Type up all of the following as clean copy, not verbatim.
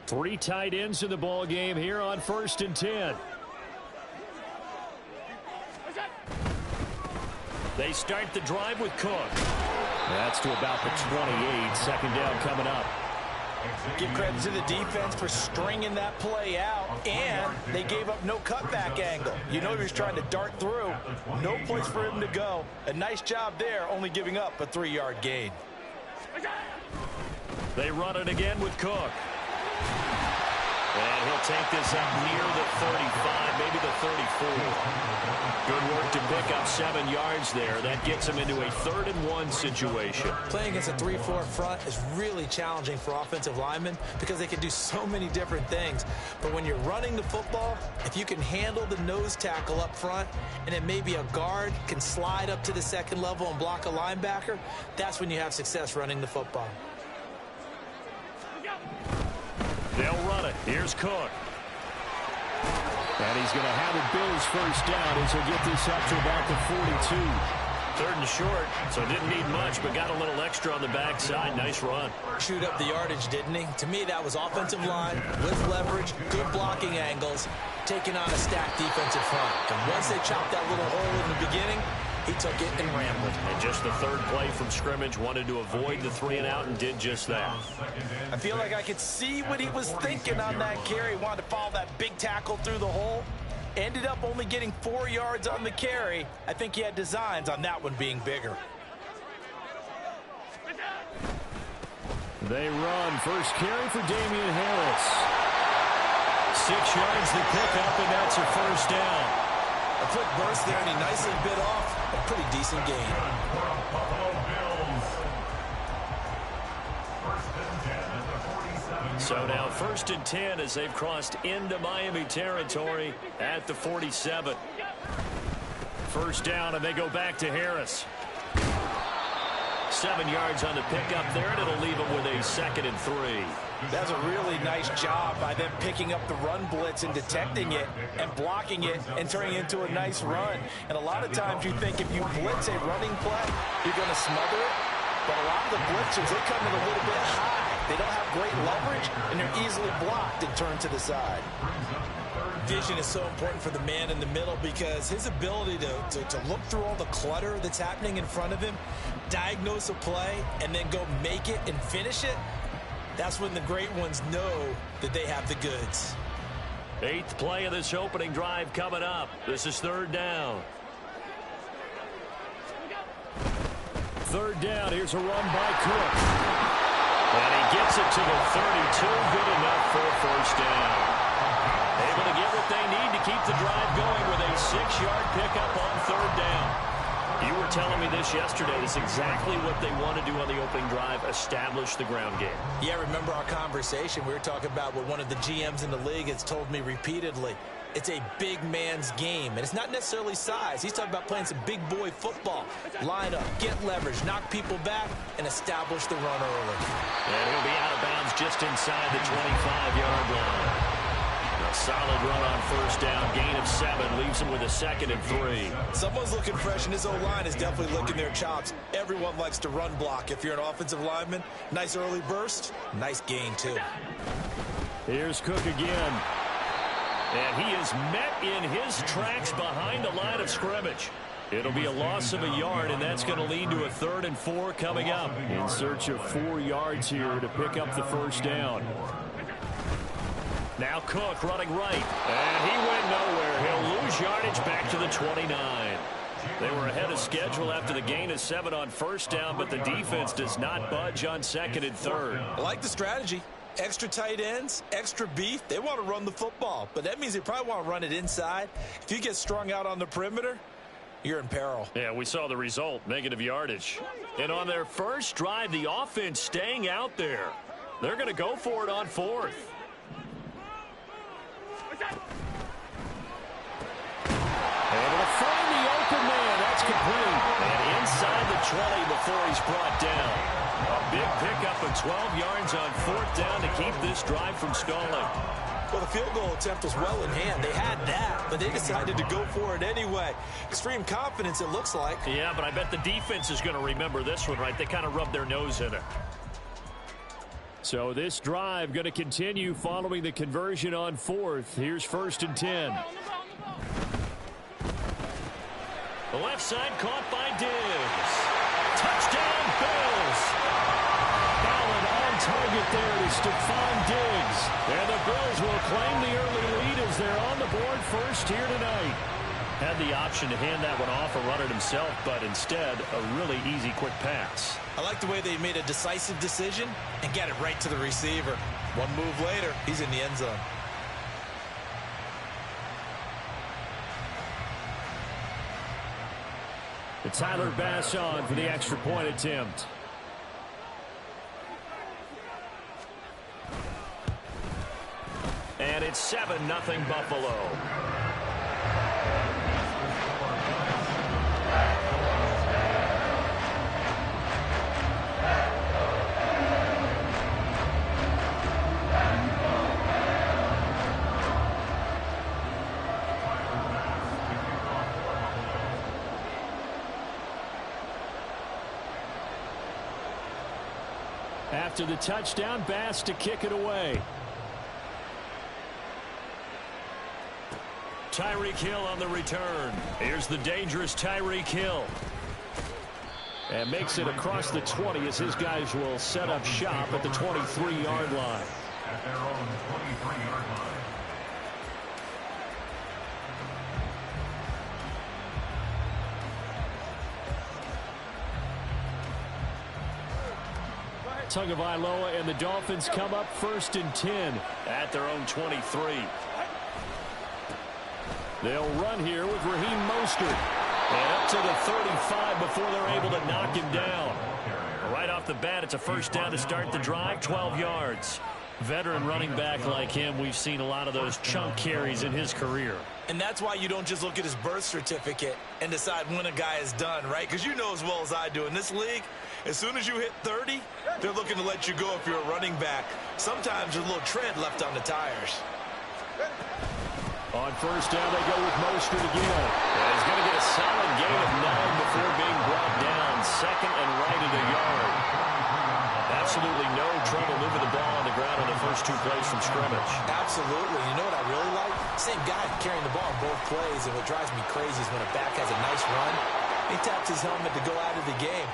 Three tight ends in the ball game here on 1st and 10. They start the drive with Cook. That's to about the 28. Second down coming up. Give credit to the defense for stringing that play out, and they gave up no cutback angle. You know he was trying to dart through. No place for him to go. A nice job there, only giving up a 3-yard gain. They run it again with Cook. And he'll take this up near the 35, maybe the 34. Good work to pick up 7 yards there. That gets him into a 3rd-and-1 situation. Playing against a 3-4 front is really challenging for offensive linemen because they can do so many different things. But when you're running the football, if you can handle the nose tackle up front and then maybe a guard can slide up to the 2nd level and block a linebacker, that's when you have success running the football. They'll run it. Here's Cook. And he's going to have a Bills first down as he'll get this up to about the 42. 3rd and short, so didn't need much, but got a little extra on the backside. Nice run. Chewed up the yardage, didn't he? To me, that was offensive line with leverage, good blocking angles, taking on a stacked defensive front. And once they chopped that little hole in the beginning, he took it and ran with it. And just the 3rd play from scrimmage, wanted to avoid the 3-and-out and did just that. I feel like I could see what he was thinking on that carry. Wanted to follow that big tackle through the hole. Ended up only getting 4 yards on the carry. I think he had designs on that one being bigger. They run. First carry for Damian Harris. 6 yards to pick up, and that's a first down. A quick burst there, and he nicely bit off a pretty decent gain. So now 1st and 10 as they've crossed into Miami territory at the 47. First down, and they go back to Harris. 7 yards on the pickup there, and it'll leave them with a 2nd and 3. That's a really nice job by them picking up the run blitz and detecting it and blocking it and turning it into a nice run. And a lot of times you think if you blitz a running play, you're going to smother it. But a lot of the blitzers, they come in a little bit high. They don't have great leverage, and they're easily blocked and turned to the side. Vision is so important for the man in the middle because his ability to look through all the clutter that's happening in front of him, diagnose a play, and then go make it and finish it, that's when the great ones know that they have the goods. 8th play of this opening drive coming up. This is 3rd down. 3rd down. Here's a run by Cook. And he gets it to the 32. Good enough for a first down. Able to get what they need to keep the drive going with a 6-yard pickup on 3rd down. You were telling me this yesterday. This is exactly what they want to do on the opening drive, establish the ground game. Yeah, remember our conversation. We were talking about what one of the GMs in the league has told me repeatedly. It's a big man's game, and it's not necessarily size. He's talking about playing some big boy football. Line up, get leverage, knock people back, and establish the run early. And he'll be out of bounds just inside the 25-yard line. A solid run on first down. Gain of 7 leaves him with a 2nd and 3. Someone's looking fresh, and his O-line is definitely licking their chops. Everyone likes to run block. If you're an offensive lineman, nice early burst, nice gain, too. Here's Cook again. And he is met in his tracks behind the line of scrimmage. It'll be a loss of a yard, and that's going to lead to a 3rd and 4 coming up. In search of 4 yards here to pick up the first down. Now Cook running right, and he went nowhere. He'll lose yardage back to the 29. They were ahead of schedule after the gain of 7 on first down, but the defense does not budge on 2nd and 3rd. I like the strategy. Extra tight ends, extra beef. They want to run the football, but that means they probably want to run it inside. If you get strung out on the perimeter, you're in peril. Yeah, we saw the result, negative yardage. And on their first drive, the offense staying out there. They're going to go for it on 4th. Able to find the open man. That's complete. And inside the 20 before he's brought down. A big pickup of 12 yards on 4th down to keep this drive from stalling. Well, the field goal attempt was well in hand. They had that, but they decided to go for it anyway. Extreme confidence, it looks like. Yeah, but I bet the defense is going to remember this one, right? They kind of rubbed their nose in it. So this drive going to continue following the conversion on fourth. Here's 1st and 10. The left side caught by Diggs. Touchdown, Bills. Allen on target there to Stephon Diggs. And the Bills will claim the early lead as they're on the board first here tonight. Had the option to hand that one off or run it himself, but instead a really easy quick pass. I like the way they made a decisive decision and get it right to the receiver. One move later, he's in the end zone. It's Tyler Bass on for the extra point attempt. And it's 7-0 Buffalo. After the touchdown, Bass to kick it away. Tyreek Hill on the return. Here's the dangerous Tyreek Hill. And makes it across the 20 as his guys will set up shop at the 23-yard line. At their own 23-yard line. Tagovailoa and the Dolphins come up 1st and 10 at their own 23. They'll run here with Raheem Mostert. And up to the 35 before they're able to knock him down. Right off the bat, it's a first down to start the drive, 12 yards. Veteran running back like him, we've seen a lot of those chunk carries in his career. And that's why you don't just look at his birth certificate and decide when a guy is done, right? Because you know as well as I do, in this league, as soon as you hit 30, they're looking to let you go if you're a running back. Sometimes there's a little tread left on the tires. On first down, they go with Mostert again. And he's going to get a solid gain of 9 before being brought down. 2nd and right at a yard. Absolutely no trouble moving the ball on the ground on the first 2 plays from scrimmage. Absolutely. You know what I really like? Same guy carrying the ball on both plays, and what drives me crazy is when a back has a nice run, he taps his helmet to go out of the game.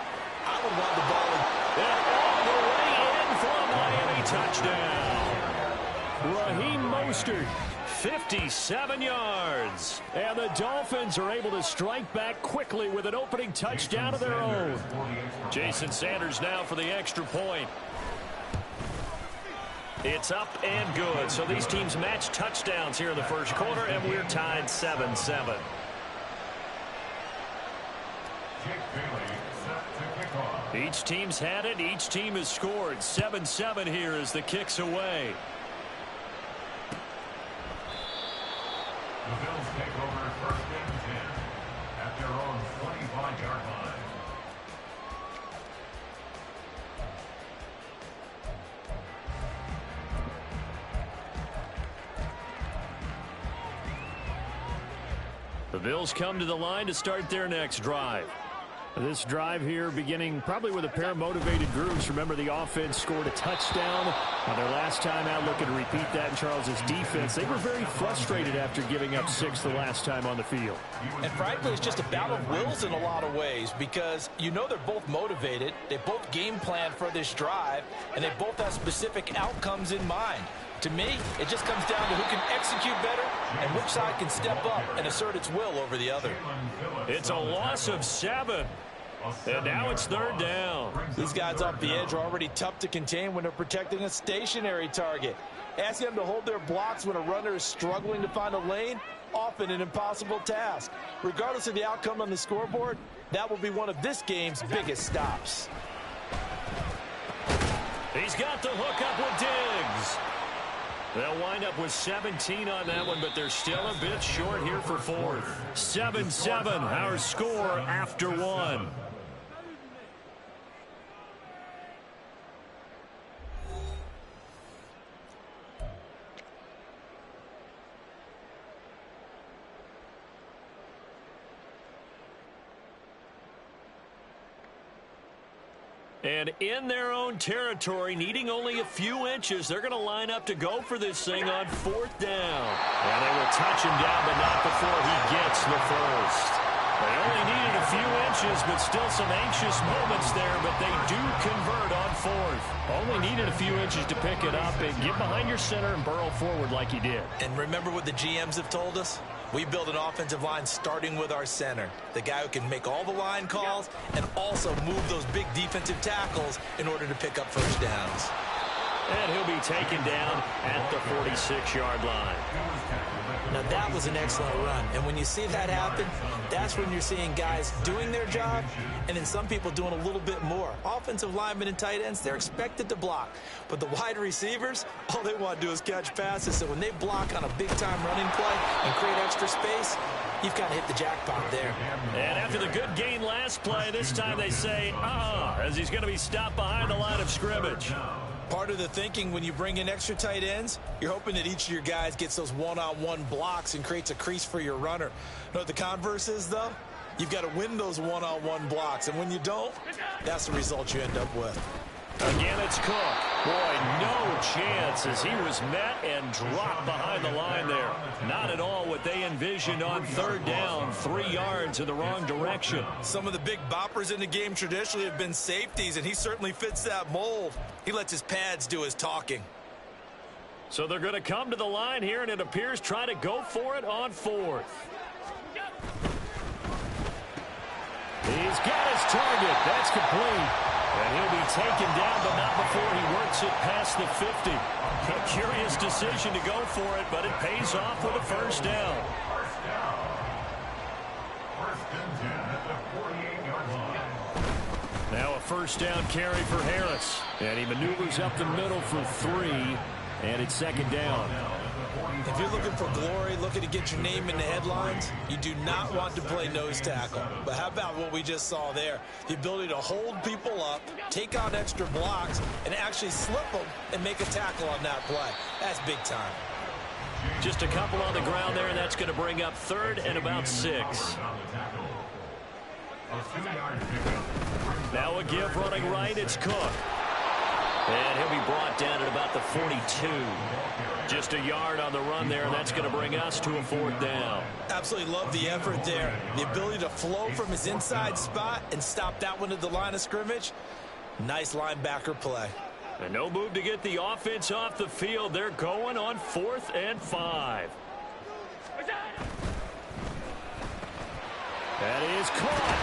I would want the ball. And all the way in for a Miami touchdown. Raheem Mostert, 57 yards. And the Dolphins are able to strike back quickly with an opening touchdown of their own. Jason Sanders now for the extra point. It's up and good. So these teams match touchdowns here in the first quarter, and we're tied 7-7. Each team's had it. Each team has scored. 7-7 here as the kick's away. The Bills take over 1st and 10 at their own 25-yard line. The Bills come to the line to start their next drive. This drive here beginning probably with a pair of motivated groups. Remember, the offense scored a touchdown on their last time out. Looking to repeat that in Charles's defense. They were very frustrated after giving up 6 the last time on the field. And frankly, it's just a battle of wills in a lot of ways because you know they're both motivated. They both game plan for this drive, and they both have specific outcomes in mind. To me, it just comes down to who can execute better and which side can step up and assert its will over the other. It's a loss of 7. And now it's 3rd down. These guys off the edge are already tough to contain when they're protecting a stationary target. Asking them to hold their blocks when a runner is struggling to find a lane, often an impossible task. Regardless of the outcome on the scoreboard, that will be one of this game's biggest stops. He's got the hook up with Diggs. They'll wind up with 17 on that one, but they're still a bit short here for 4th. 7-7, our score after 1. And in their own territory, needing only a few inches, they're going to line up to go for this thing on 4th down. And they will touch him down, but not before he gets the first. They only needed a few inches, but still some anxious moments there, but they do convert on 4th. Only needed a few inches to pick it up and get behind your center and burrow forward like he did. And remember what the GMs have told us? We build an offensive line starting with our center, the guy who can make all the line calls and also move those big defensive tackles in order to pick up first downs. And he'll be taken down at the 46-yard line. Now that was an excellent run, and when you see that happen, that's when you're seeing guys doing their job and then some people doing a little bit more. Offensive linemen and tight ends, they're expected to block, but the wide receivers, all they want to do is catch passes. So when they block on a big-time running play and create extra space, you've kind of hit the jackpot there. And after the good gain last play, this time they say, as he's going to be stopped behind the line of scrimmage. Part of the thinking when you bring in extra tight ends, you're hoping that each of your guys gets those one-on-one blocks and creates a crease for your runner. You know what the converse is, though? You've got to win those one-on-one blocks, and when you don't, that's the result you end up with. Again, it's Cook. Boy, no chance as he was met and dropped behind the line there. Not at all what they envisioned on 3rd down, 3 yards in the wrong direction. Some of the big boppers in the game traditionally have been safeties, and he certainly fits that mold. He lets his pads do his talking. So they're going to come to the line here, and it appears try to go for it on 4th. He's got his target. That's complete. And he'll be taken down, but not before he works it past the 50. A curious decision to go for it, but it pays off with a first down. First and 10 at the 48-yard line. Now a first down carry for Harris. And he maneuvers up the middle for 3, and it's 2nd down. If you're looking for glory, looking to get your name in the headlines, you do not want to play nose tackle. But how about what we just saw there? The ability to hold people up, take on extra blocks, and actually slip them and make a tackle on that play. That's big time. Just a couple on the ground there, and that's going to bring up 3rd and about 6. Now a give running right, it's Cook. And he'll be brought down at about the 42. Just a yard on the run there, and that's going to bring us to a 4th down. Absolutely love the effort there. The ability to flow from his inside spot and stop that one at the line of scrimmage. Nice linebacker play. And no move to get the offense off the field. They're going on 4th and 5. That is caught.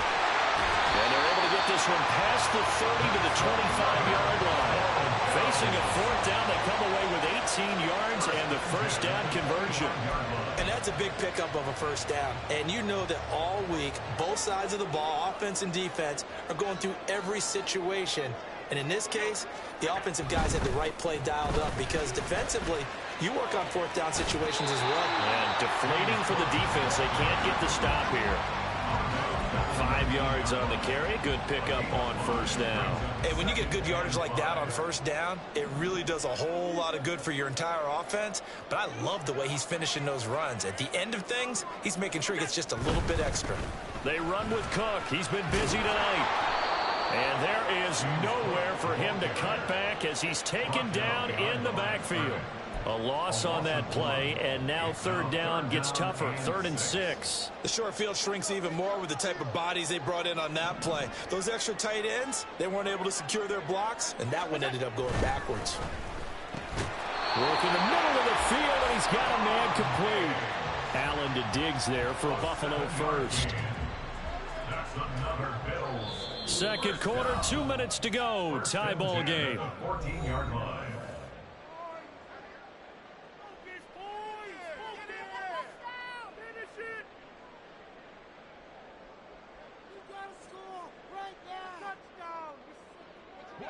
And they're able to get this one past the 30 to the 25-yard line. Facing a 4th down, they come away with 18 yards and the first down conversion. And that's a big pickup of a first down. And you know that all week, both sides of the ball, offense and defense, are going through every situation. And in this case, the offensive guys had the right play dialed up because defensively, you work on 4th down situations as well. And deflating for the defense. They can't get the stop here. 5 yards on the carry. Good pickup on first down. And when you get good yardage like that on first down, it really does a whole lot of good for your entire offense. But I love the way he's finishing those runs. At the end of things, he's making sure he gets just a little bit extra. They run with Cook. He's been busy tonight. And there is nowhere for him to cut back as he's taken down in the backfield. A loss on that play, and now 3rd down gets tougher, 3rd and 6. The short field shrinks even more with the type of bodies they brought in on that play. Those extra tight ends, they weren't able to secure their blocks, and that one ended up going backwards. Work in the middle of the field, and he's got a man complete. Allen to Diggs there for a Buffalo first. That's another Bills. 2nd quarter, 2 minutes to go. Tie ball game. 14-yard line.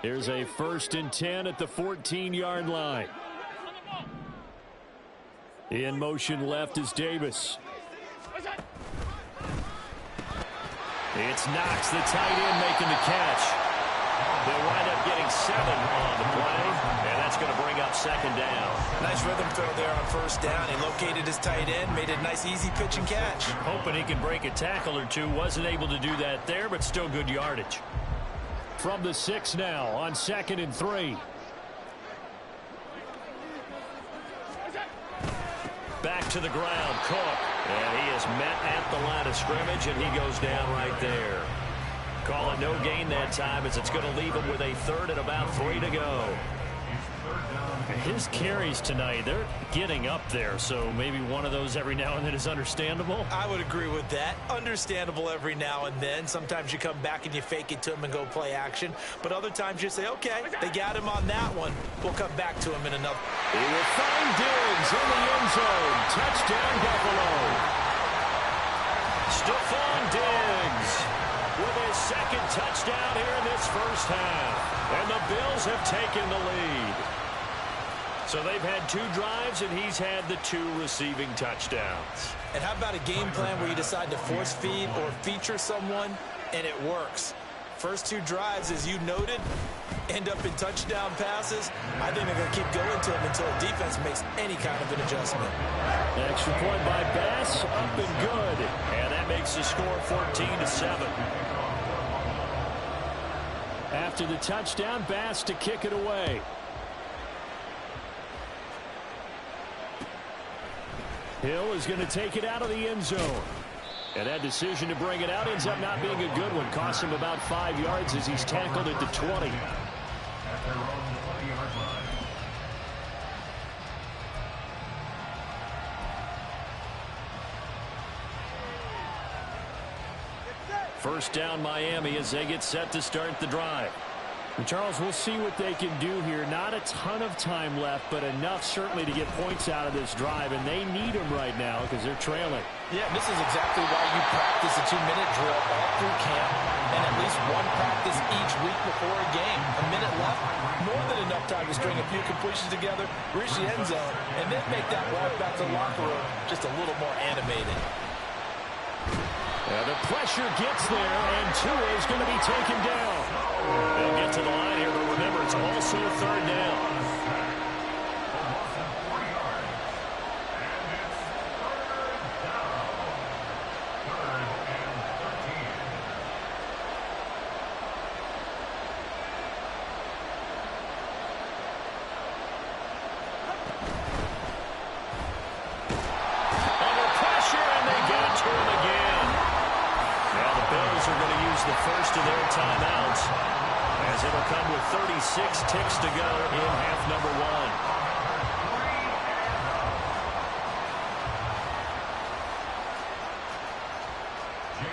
Here's a 1st and 10 at the 14-yard line. In motion left is Davis. It's Knox, the tight end, making the catch. They'll wind up getting 7 on the play, and that's going to bring up 2nd down. Nice rhythm throw there on first down. He located his tight end, made it a nice easy pitch and catch. Hoping he can break a tackle or two. Wasn't able to do that there, but still good yardage. from the 6 now on 2nd and 3. Back to the ground, Cook. And he is met at the line of scrimmage, and he goes down right there. Call it no gain that time, as it's going to leave him with a 3rd and about 3 to go. His carries tonight, they're getting up there, so maybe one of those every now and then is understandable. I would agree with that. Understandable every now and then. Sometimes you come back and you fake it to him and go play action. But other times you say, okay, they got him on that one. We'll come back to him in another. He will find Diggs in the end zone. Touchdown, Buffalo. Stephon Diggs with his 2nd touchdown here in this first half. And the Bills have taken the lead. So they've had 2 drives, and he's had the 2 receiving touchdowns. And how about a game plan where you decide to force feed or feature someone, and it works? First 2 drives, as you noted, end up in touchdown passes. I think they're going to keep going to him until the defense makes any kind of an adjustment. Extra point by Bass, up and good. And that makes the score 14-7. After the touchdown, Bass to kick it away. Hill is going to take it out of the end zone. And that decision to bring it out ends up not being a good one. Costs him about 5 yards as he's tackled at the 20. At their own 20-yard line. First down, Miami, as they get set to start the drive. And Charles, we'll see what they can do here. Not a ton of time left, but enough certainly to get points out of this drive, and they need them right now because they're trailing. Yeah, this is exactly why you practice a 2-minute drill all through camp and at least one practice each week before a game. A minute left, more than enough time to string a few completions together, reach the end zone, and then make that walk back to the locker room just a little more animated. The pressure gets there, and Tua is going to be taken down. They'll get to the line here, but remember, it's also 3rd down. Under pressure, and they get it to him again. Now the Bills are going to use the first of their timeouts, as it'll come with 36 ticks to go in half number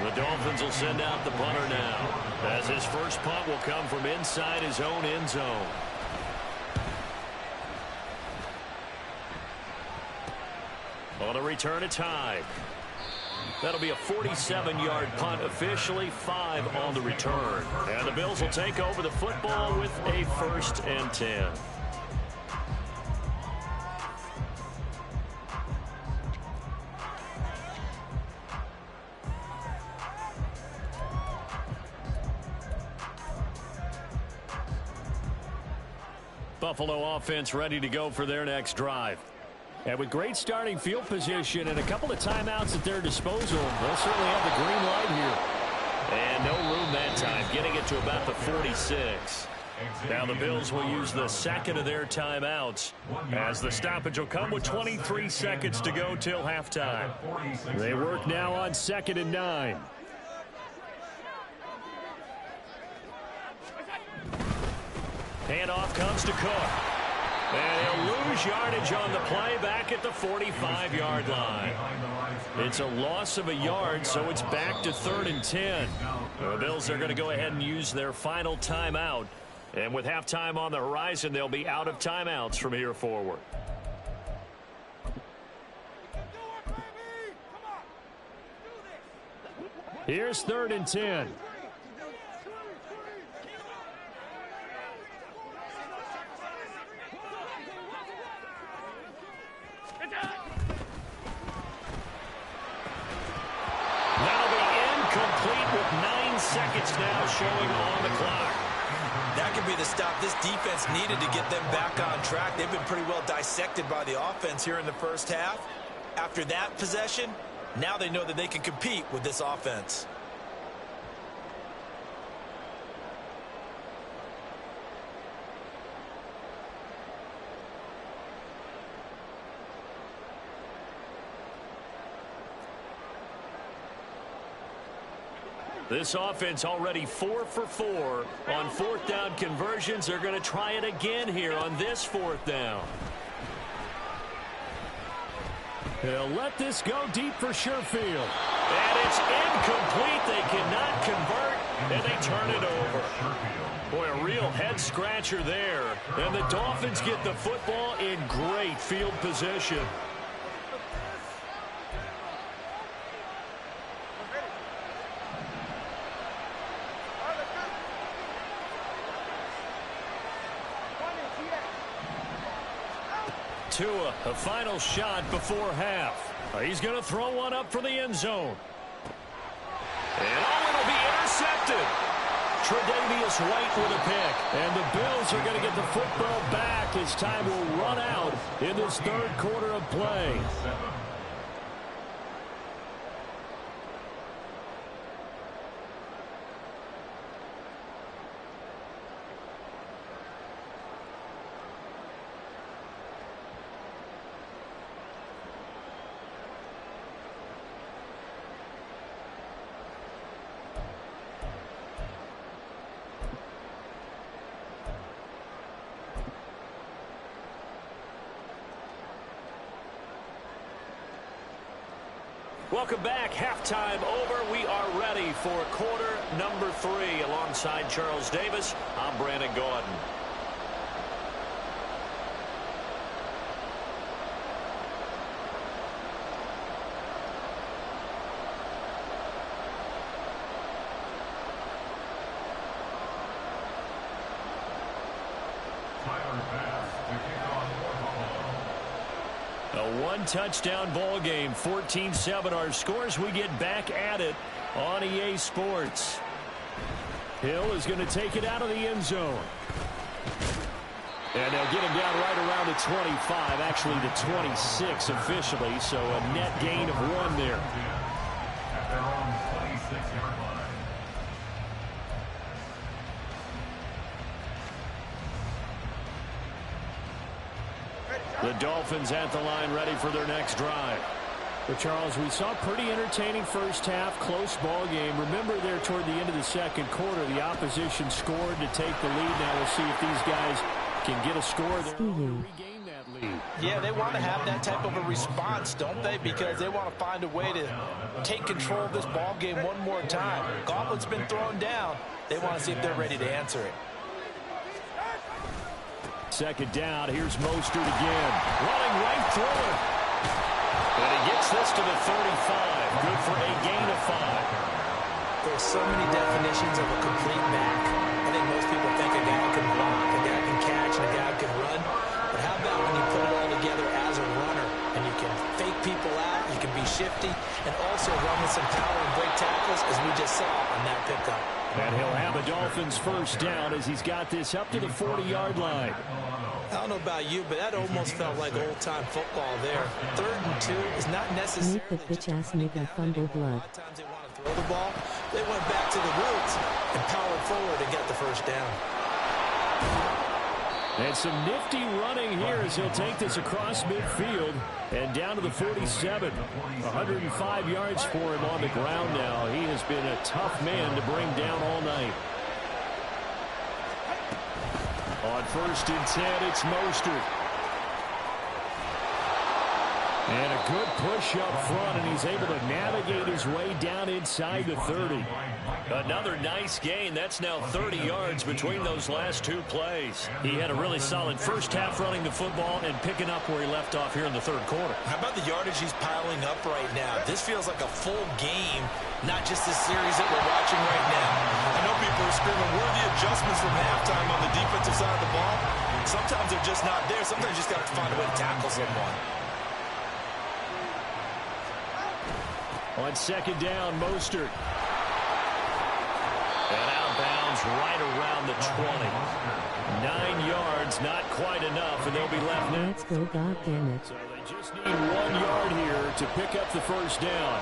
1. The Dolphins will send out the punter now, as his first punt will come from inside his own end zone. On a return, it's Hyde. That'll be a 47-yard punt, officially 5 on the return. And the Bills will take over the football with a 1st and 10. Buffalo offense ready to go for their next drive. And with great starting field position and a couple of timeouts at their disposal, they'll certainly have the green light here. And no room that time, getting it to about the 46. Now the Bills will use the 2nd of their timeouts, as the stoppage will come with 23 seconds to go till halftime. They work now on 2nd and 9. Handoff comes to Cook. And he'll lose yardage on the play back at the 45-yard line. It's a loss of a yard, so it's back to 3rd and 10. The Bills are going to go ahead and use their final timeout. And with halftime on the horizon, they'll be out of timeouts from here forward. Here's 3rd and 10. Seconds now showing on the clock. That could be the stop this defense needed to get them back on track. They've been pretty well dissected by the offense here in the first half. After that possession, now they know that they can compete with this offense. This offense already 4 for 4 on fourth down conversions. They're going to try it again here on this fourth down. They'll let this go deep for Sherfield. And it's incomplete. They cannot convert, and they turn it over. Boy, a real head-scratcher there. And the Dolphins get the football in great field position. Tua, a final shot before half. He's going to throw one up for the end zone. And it'll be intercepted. Tre'Davious White with a pick. And the Bills are going to get the football back as time will run out in this third quarter of play. Welcome back. Halftime over. We are ready for quarter number 3. Alongside Charles Davis, I'm Brandon Gaudin. A one-touchdown ball game, 14-7 our scores. We get back at it on EA Sports. Hill is going to take it out of the end zone. And they'll get him down right around the 25, actually the 26 officially, so a net gain of 1 there. At their own 26-yard line. The Dolphins at the line ready for their next drive. Well, Charles, we saw a pretty entertaining first half, close ball game. Remember there toward the end of the second quarter, the opposition scored to take the lead. Now we'll see if these guys can get a score there to regain that lead. Yeah, they want to have that type of a response, don't they? Because they want to find a way to take control of this ball game one more time. Gauntlet's been thrown down. They want to see if they're ready to answer it. Second down, here's Mostert again. Running right through it. And he gets this to the 35. Good for a gain of 5. There's so many definitions of a complete back. I think most people think a guy can block, a guy can catch, and a guy can run. But how about when you put it all together as a runner, and you can fake people out, you can be shifty, and also run with some power and break tackles, as we just saw on that pickup. And he'll have a Dolphins first down as he's got this up to the 40-yard line. I don't know about you, but that almost felt like old-time football there. 3rd and 2 is not necessarily Make the bitch-ass nigga fumble blood. A lot of times they want to throw the ball. They went back to the roots and powered forward and got the first down. And some nifty running here as he'll take this across midfield and down to the 47. 105 yards for him on the ground now. He has been a tough man to bring down all night. On 1st and 10, it's Mostert. And a good push up front, and he's able to navigate his way down inside the 30. Another nice gain. That's now 30 yards between those last 2 plays. He had a really solid first half running the football and picking up where he left off here in the 3rd quarter. How about the yardage he's piling up right now? This feels like a full game, not just this series that we're watching right now. I know people are screaming, where are the adjustments from halftime on the defensive side of the ball? Sometimes they're just not there. Sometimes you just got to find a way to tackle someone. On 2nd down, Mostert. And outbounds right around the 20. 9 yards, not quite enough, and they'll be left now. Let's go, goddammit. So they just need 1 yard here to pick up the first down.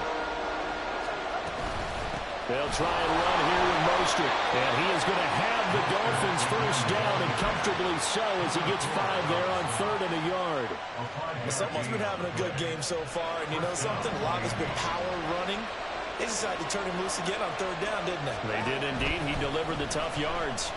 They'll try and run here with Mostert. And he is going to have the Dolphins first down, and comfortably so as he gets 5 there on 3rd and a yard. Someone's been having a good game so far, and you know something? A lot has been power running. They decided to turn him loose again on third down, didn't they? They did indeed. He delivered the tough yards.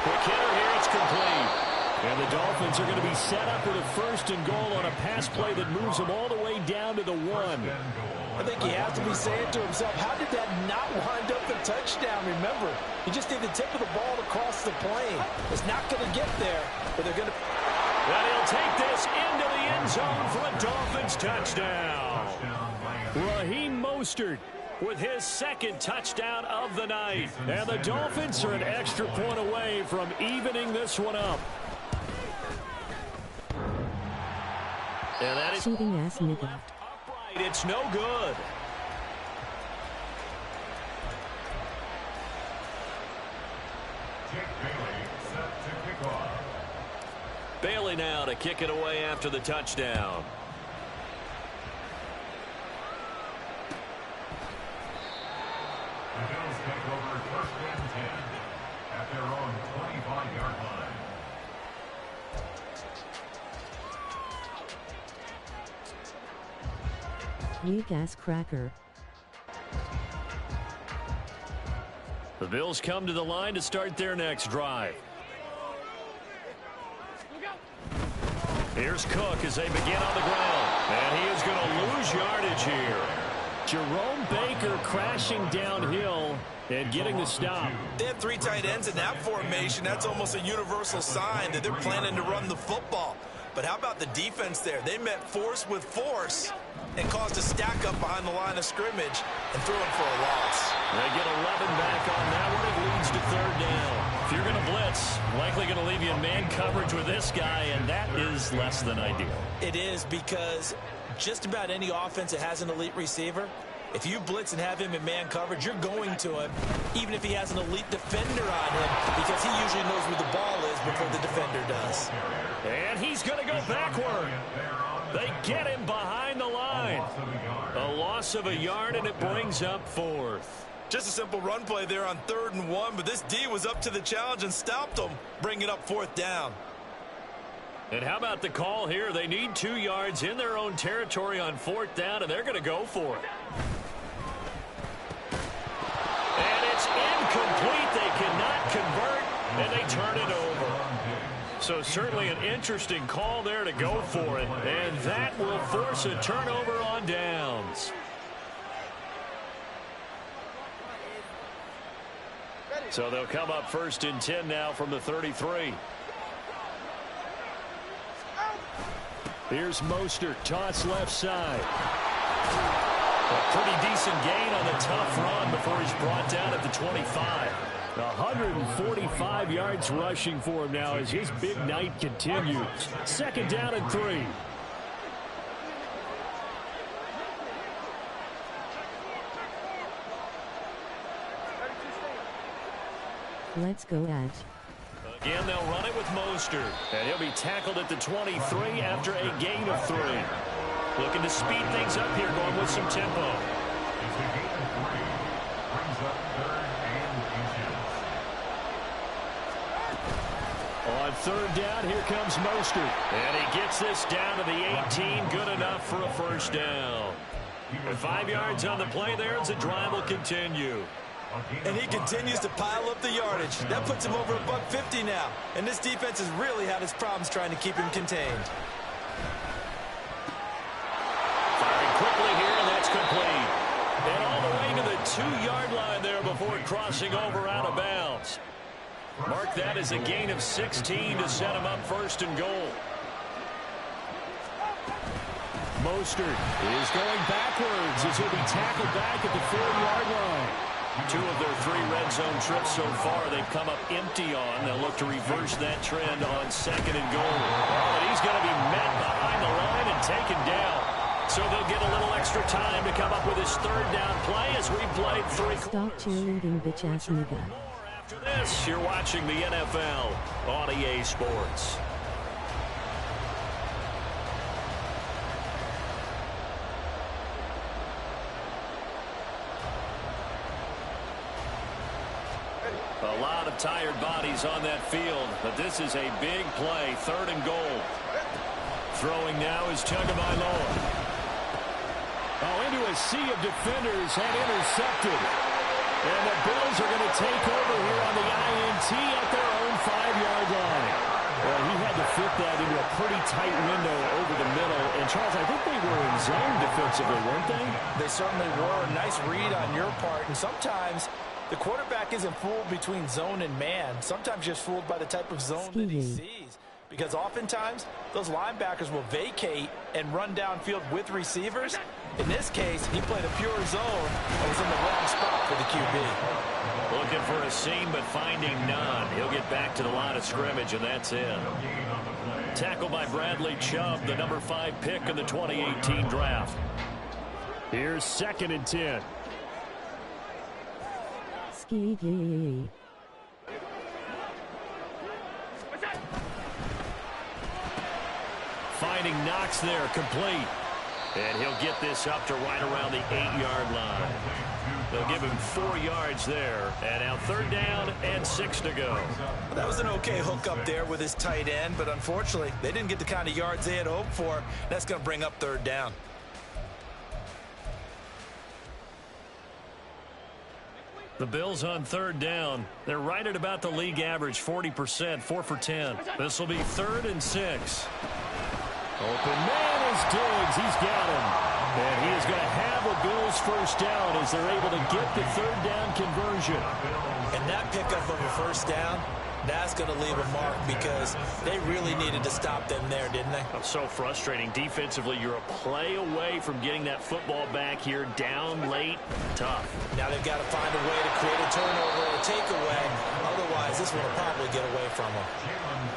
Quick hitter here. It's complete. And the Dolphins are going to be set up with a 1st and goal on a pass play that moves them all the way down to the 1. I think he has to be saying to himself, how did that not wind up the touchdown? Remember, he just did the tip of the ball to cross the plane. It's not going to get there, but they're going to... And he'll take this into the end zone for a Dolphins touchdown. Raheem Mostert with his 2nd touchdown of the night. And the Dolphins are an extra point away from evening this one up. And that is Cheating ass nigga. upright. It's no good. Jake Bailey set to kick off. Bailey now to kick it away after the touchdown. The Bills take over 1st and 10 at their own 25-yard line. Weak ass cracker. The Bills come to the line to start their next drive. Here's Cook as they begin on the ground. And he is going to lose yardage here. Jerome Baker crashing downhill and getting the stop. They have 3 tight ends in that formation. That's almost a universal sign that they're planning to run the football. But how about the defense there? They met force with force and caused a stack up behind the line of scrimmage and threw him for a loss. They get 11 back on that one. It leads to 3rd down. If you're going to blitz, likely going to leave you in man coverage with this guy, and that is less than ideal. It is, because just about any offense that has an elite receiver, if you blitz and have him in man coverage, you're going to him, even if he has an elite defender on him, because he usually knows where the ball is before the defender does. And he's going to go backward. They get him behind the line. A loss of a yard, and it brings up 4th. Just a simple run play there on 3rd and 1, but this D was up to the challenge and stopped them, bringing up 4th down. And how about the call here? They need 2 yards in their own territory on 4th down, and they're going to go for it. And it's incomplete. They cannot convert, and they turn it over. So certainly an interesting call there to go for it, and that will force a turnover on downs. So they'll come up 1st and 10 now from the 33. Here's Mostert, toss left side. A pretty decent gain on the tough run before he's brought down at the 25. 145 yards rushing for him now as his big night continues. 2nd down and 3. Let's go at. Again, they'll run it with Mostert. And he'll be tackled at the 23 after a gain of 3. Looking to speed things up here, going with some tempo. It's a gain of 3. Brings up 3rd and inches. On 3rd down, here comes Mostert. And he gets this down to the 18. Good enough for a 1st down. With 5 yards on the play there, as the drive will continue. And he continues to pile up the yardage. That puts him over $150 now. And this defense has really had its problems trying to keep him contained. Firing quickly here, and that's complete. And all the way to the 2-yard line there before crossing over out of bounds. Mark that as a gain of 16 to set him up 1st and goal. Mostert is going backwards as he'll be tackled back at the 4-yard line. 2 of their 3 red zone trips so far they've come up empty on. They'll look to reverse that trend on 2nd and goal. Oh, and he's going to be met behind the line and taken down. So they'll get a little extra time to come up with his 3rd down play as we played 3 quarters. Stop cheerleading, bitch ass nigga. After this, you're watching the NFL on EA Sports. A lot of tired bodies on that field, but this is a big play, 3rd and goal. Throwing now is Tagovailoa. Oh, into a sea of defenders had intercepted. And the Bills are going to take over here on the INT at their own 5-yard line. Well, he had to fit that into a pretty tight window over the middle. And, Charles, I think they were in zone defensively, weren't they? They certainly were. Nice read on your part. And sometimes the quarterback isn't fooled between zone and man. Sometimes just fooled by the type of zone that he sees. Because oftentimes, those linebackers will vacate and run downfield with receivers. In this case, he played a pure zone and was in the wrong spot for the QB. Looking for a seam, but finding none. He'll get back to the line of scrimmage, and that's it. Tackled by Bradley Chubb, the number 5 pick in the 2018 draft. Here's 2nd and 10. Ski. Finding Knox there, complete. And he'll get this up to right around the 8-yard line. They'll give him 4 yards there. And now 3rd down and 6 to go. Well, that was an okay hook up there with his tight end, but unfortunately, they didn't get the kind of yards they had hoped for. That's going to bring up 3rd down. The Bills on 3rd down. They're right at about the league average, 40%, 4 for 10. This will be 3rd and 6. Open man is Diggs. He's got him. And he is going to have a Bills 1st down as they're able to get the 3rd down conversion. And that pickup of a 1st down, that's going to leave a mark because they really needed to stop them there, didn't they? Oh, so frustrating. Defensively, you're a play away from getting that football back here. Down late, tough. Now they've got to find a way to create a turnover or a takeaway. Otherwise, this one will probably get away from them.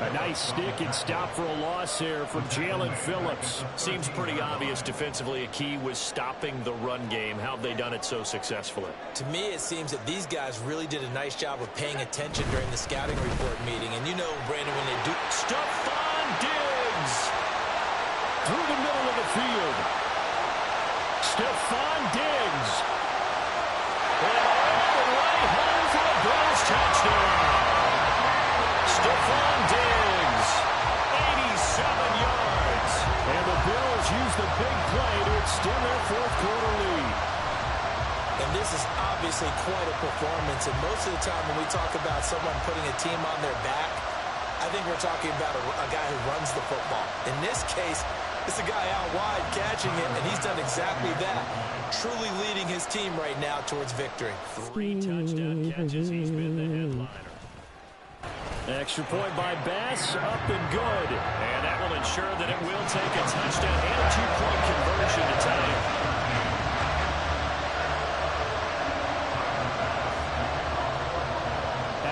A nice stick and stop for a loss there from Jalen Phillips. Seems pretty obvious defensively a key was stopping the run game. How have they done it so successfully? To me, it seems that these guys really did a nice job of paying attention during the scouting report meeting. And you know, Brandon, when they do... Stephon Diggs! Through the middle of the field. Stephon Diggs. And all the way home for the Bills touchdown. Stephon Diggs, 87 yards. And the Bills use the big play to extend their 4th quarter lead. And this is obviously quite a performance. And most of the time when we talk about someone putting a team on their back, I think we're talking about a guy who runs the football. In this case, it's a guy out wide catching it, and he's done exactly that. Truly leading his team right now towards victory. 3 touchdown catches. He's been the headliner. Extra point by Bass, up and good. And that will ensure that it will take a touchdown and a 2-point conversion to tie it.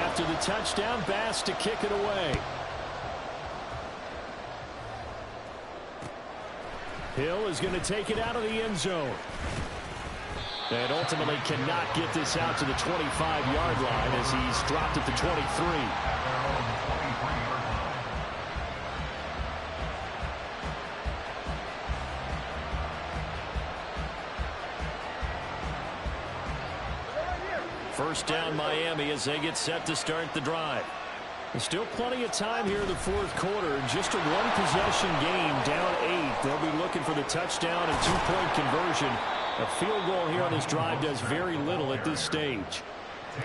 After the touchdown, Bass to kick it away. Hill is going to take it out of the end zone. And ultimately cannot get this out to the 25-yard line as he's dropped at the 23. First down Miami as they get set to start the drive. There's still plenty of time here in the 4th quarter. Just a 1-possession game, down 8. They'll be looking for the touchdown and 2-point conversion. A field goal here on this drive does very little at this stage.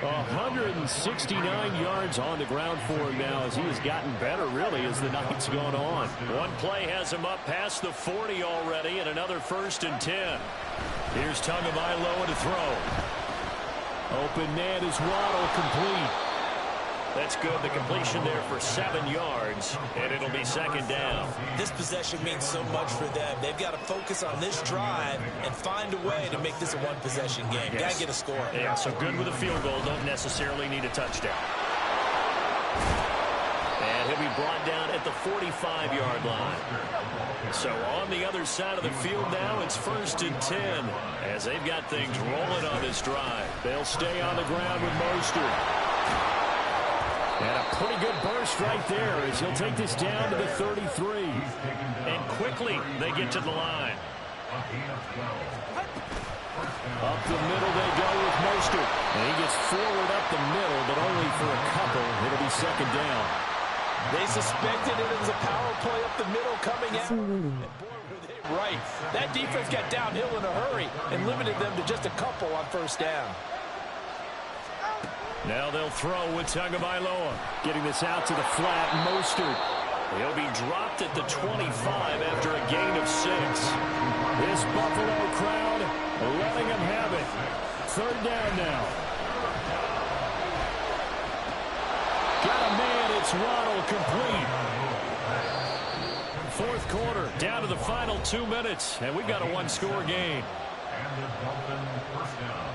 169 yards on the ground for him now as he has gotten better, really, as the night's gone on. One play has him up past the 40 already, and another 1st and 10. Here's Tagovailoa to throw. Open man is Waddle, complete. That's good. The completion there for 7 yards, and it'll be 2nd down. This possession means so much for them. They've got to focus on this drive and find a way to make this a 1-possession game. Yes. Got to get a score. Yeah, so good with a field goal. Don't necessarily need a touchdown. And he'll be brought down at the 45-yard line. So on the other side of the field now, it's 1st and 10 as they've got things rolling on this drive. They'll stay on the ground with Mostert. And a pretty good burst right there as he'll take this down to the 33. And quickly they get to the line. Up the middle they go with Mostert. And he gets forward up the middle, but only for a couple. It'll be 2nd down. They suspected it was a power play up the middle coming out. Sue Winning. And boy, were they Right. That defense got downhill in a hurry and limited them to just a couple on first down. Now they'll throw with Tagovailoa. Getting this out to the flat, Mostert. He'll be dropped at the 25 after a gain of 6. This Buffalo crowd letting them have it. Third down now. Got a man, it's Ronald, complete. Fourth quarter, down to the final 2 minutes, and we've got a one-score game. And the Dolphins first down.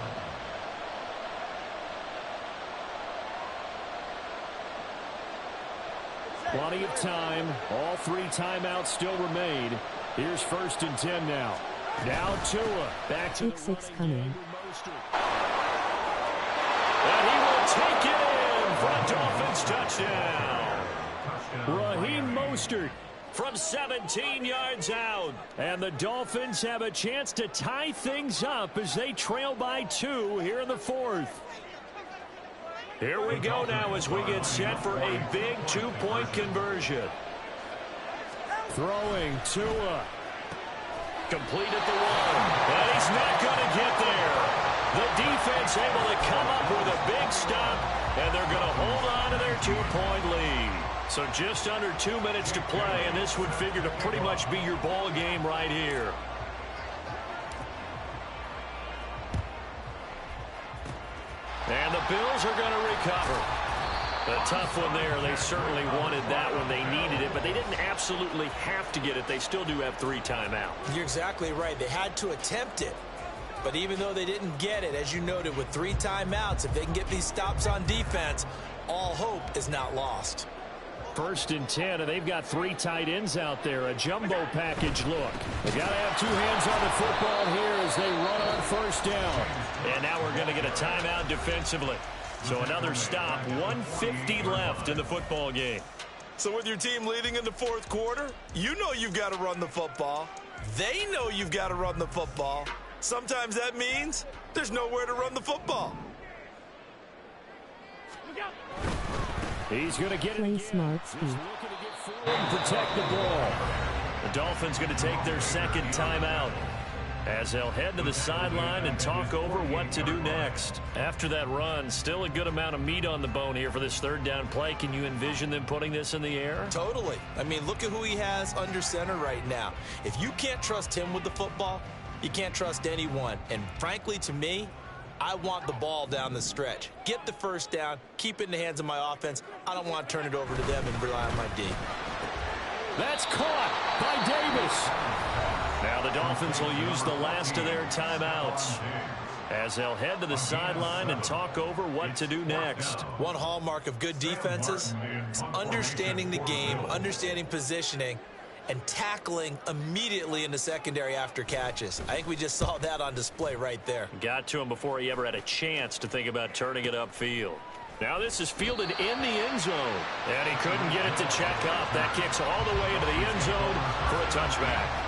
Plenty of time. All 3 timeouts still remain. Here's 1st and 10 now. Now Tua. Back to Pick 6 coming. And he will take it in for a Dolphins touchdown. Raheem Mostert from 17 yards out. And the Dolphins have a chance to tie things up as they trail by 2 here in the 4th. Here we go now as we get set for a big 2-point conversion. Throwing Tua. Complete at the 1. And he's not going to get there. The defense able to come up with a big stop, and they're going to hold on to their 2-point lead. So just under 2 minutes to play, and this would figure to pretty much be your ball game right here. And the Bills are going to recover. A tough one there. They certainly wanted that when they needed it, but they didn't absolutely have to get it. They still do have 3 timeouts. You're exactly right. They had to attempt it. But even though they didn't get it, as you noted, with 3 timeouts, if they can get these stops on defense, all hope is not lost. 1st and 10, and they've got 3 tight ends out there. A jumbo package look. They got to have 2 hands on the football here as they run on 1st down. And now we're going to get a timeout defensively. So another stop, 1:50 left in the football game. So with your team leading in the 4th quarter, you know you've got to run the football. They know you've got to run the football. Sometimes that means there's nowhere to run the football. He's going to get it. Play smart speed. He's looking to get forward and protect the ball. The Dolphins going to take their 2nd timeout as they'll head to the sideline and talk over what to do next. After that run, still a good amount of meat on the bone here for this 3rd down play. Can you envision them putting this in the air? Totally. I mean, look at who he has under center right now. If you can't trust him with the football, you can't trust anyone. And frankly, to me, I want the ball down the stretch. Get the 1st down, keep it in the hands of my offense. I don't want to turn it over to them and rely on my D. That's caught by Davis. Now the Dolphins will use the last of their timeouts as they'll head to the sideline and talk over what to do next. One hallmark of good defenses is understanding the game, understanding positioning, and tackling immediately in the secondary after catches. I think we just saw that on display right there. Got to him before he ever had a chance to think about turning it upfield. Now this is fielded in the end zone. And he couldn't get it to check up. That kicks all the way into the end zone for a touchback.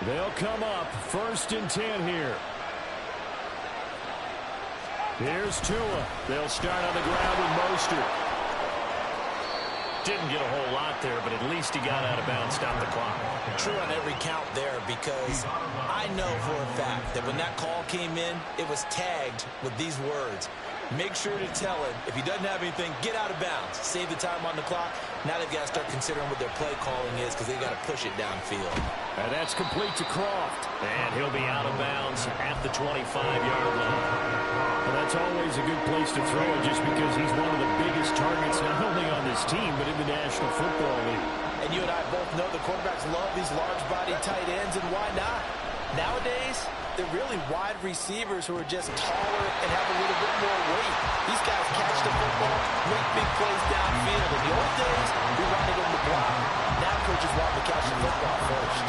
They'll come up 1st and 10 here. Here's Tua. They'll start on the ground with Mostert. Didn't get a whole lot there, but at least he got out of bounds, stopped the clock. True on every count there, because I know for a fact that when that call came in, it was tagged with these words. Make sure to tell him, if he doesn't have anything, get out of bounds. Save the time on the clock. Now they've got to start considering what their play calling is, because they've got to push it downfield. And that's complete to Croft. And he'll be out of bounds at the 25-yard line. Well, that's always a good place to throw it, just because he's one of the biggest targets not only on this team, but in the National Football League. And you and I both know the quarterbacks love these large-bodied tight ends, and why not? Nowadays, they're really wide receivers who are just taller and have a little bit more weight. These guys catch the football, make big plays downfield. In the old days, we wanted them to block. Now coaches want them to catch the football first.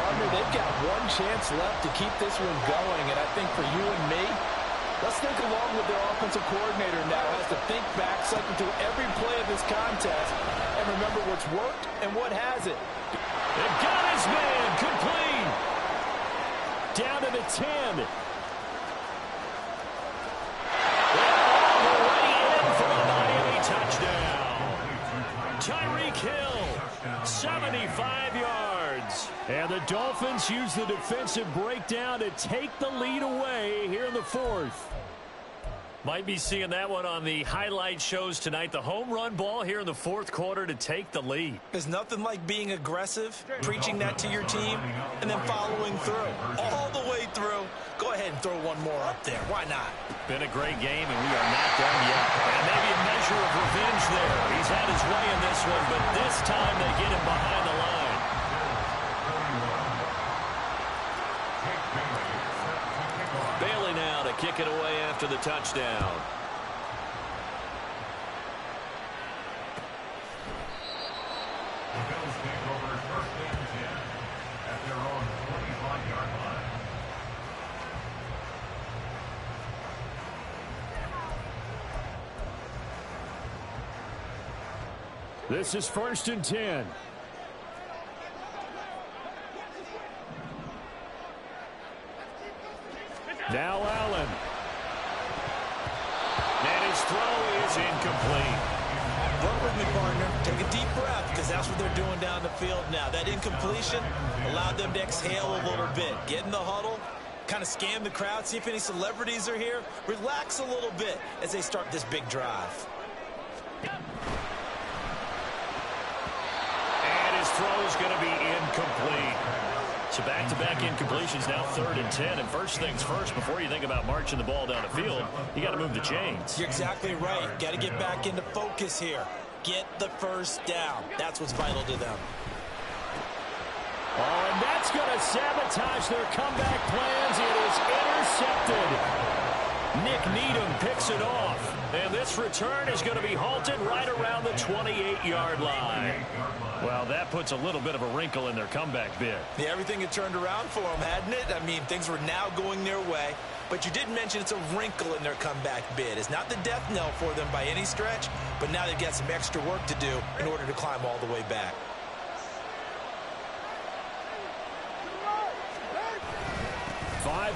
Partner, they've got one chance left to keep this one going, and I think for you and me, let's think along with their offensive coordinator now as to think back, cycle through every play of this contest, and remember what's worked and what hasn't. They've got his man complete. Down to the 10. They're already in for 75 yards. And the Dolphins use the defensive breakdown to take the lead away here in the fourth. Might be seeing that one on the highlight shows tonight. The home run ball here in the fourth quarter to take the lead. There's nothing like being aggressive, preaching that to your team, and then following through. All the way through. Go ahead and throw one more up there. Why not? Been a great game, and we are not done yet. And maybe a measure of revenge there. He's had his way in this one, but this time they get him behind the line. Bailey now to kick it away after the touchdown. The Bills take over first and 10 at their own 25-yard line. This is first and 10. Now Allen. And his throw is incomplete. Work with me, partner. Take a deep breath, because that's what they're doing down the field now. That incompletion allowed them to exhale a little bit. Get in the huddle, kind of scan the crowd, see if any celebrities are here. Relax a little bit as they start this big drive. And his throw is going to be incomplete. So back-to-back incompletions, now 3rd and 10. And first things first, before you think about marching the ball down the field, you got to move the chains. You're exactly right. Got to get back into focus here. Get the first down. That's what's vital to them. Oh, and that's going to sabotage their comeback plans. It is intercepted. Nick Needham picks it off. And this return is going to be halted right around the 28-yard line. Well, that puts a little bit of a wrinkle in their comeback bid. Yeah, everything had turned around for them, hadn't it? I mean, things were now going their way. But you did mention it's a wrinkle in their comeback bid. It's not the death knell for them by any stretch, but now they've got some extra work to do in order to climb all the way back.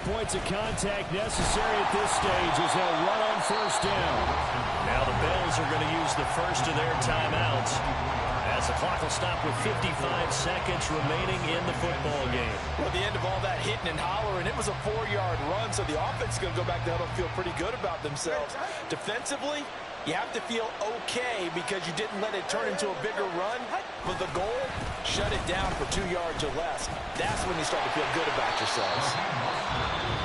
Points of contact necessary at this stage as they'll run on first down. Now the Bills are going to use the first of their timeouts as the clock will stop with 55 seconds remaining in the football game. Well, at the end of all that hitting and hollering, it was a 4-yard run, so the offense is going to go back to huddle, feel pretty good about themselves. Defensively, you have to feel okay because you didn't let it turn into a bigger run. But the goal, shut it down for 2 yards or less. That's when you start to feel good about yourselves.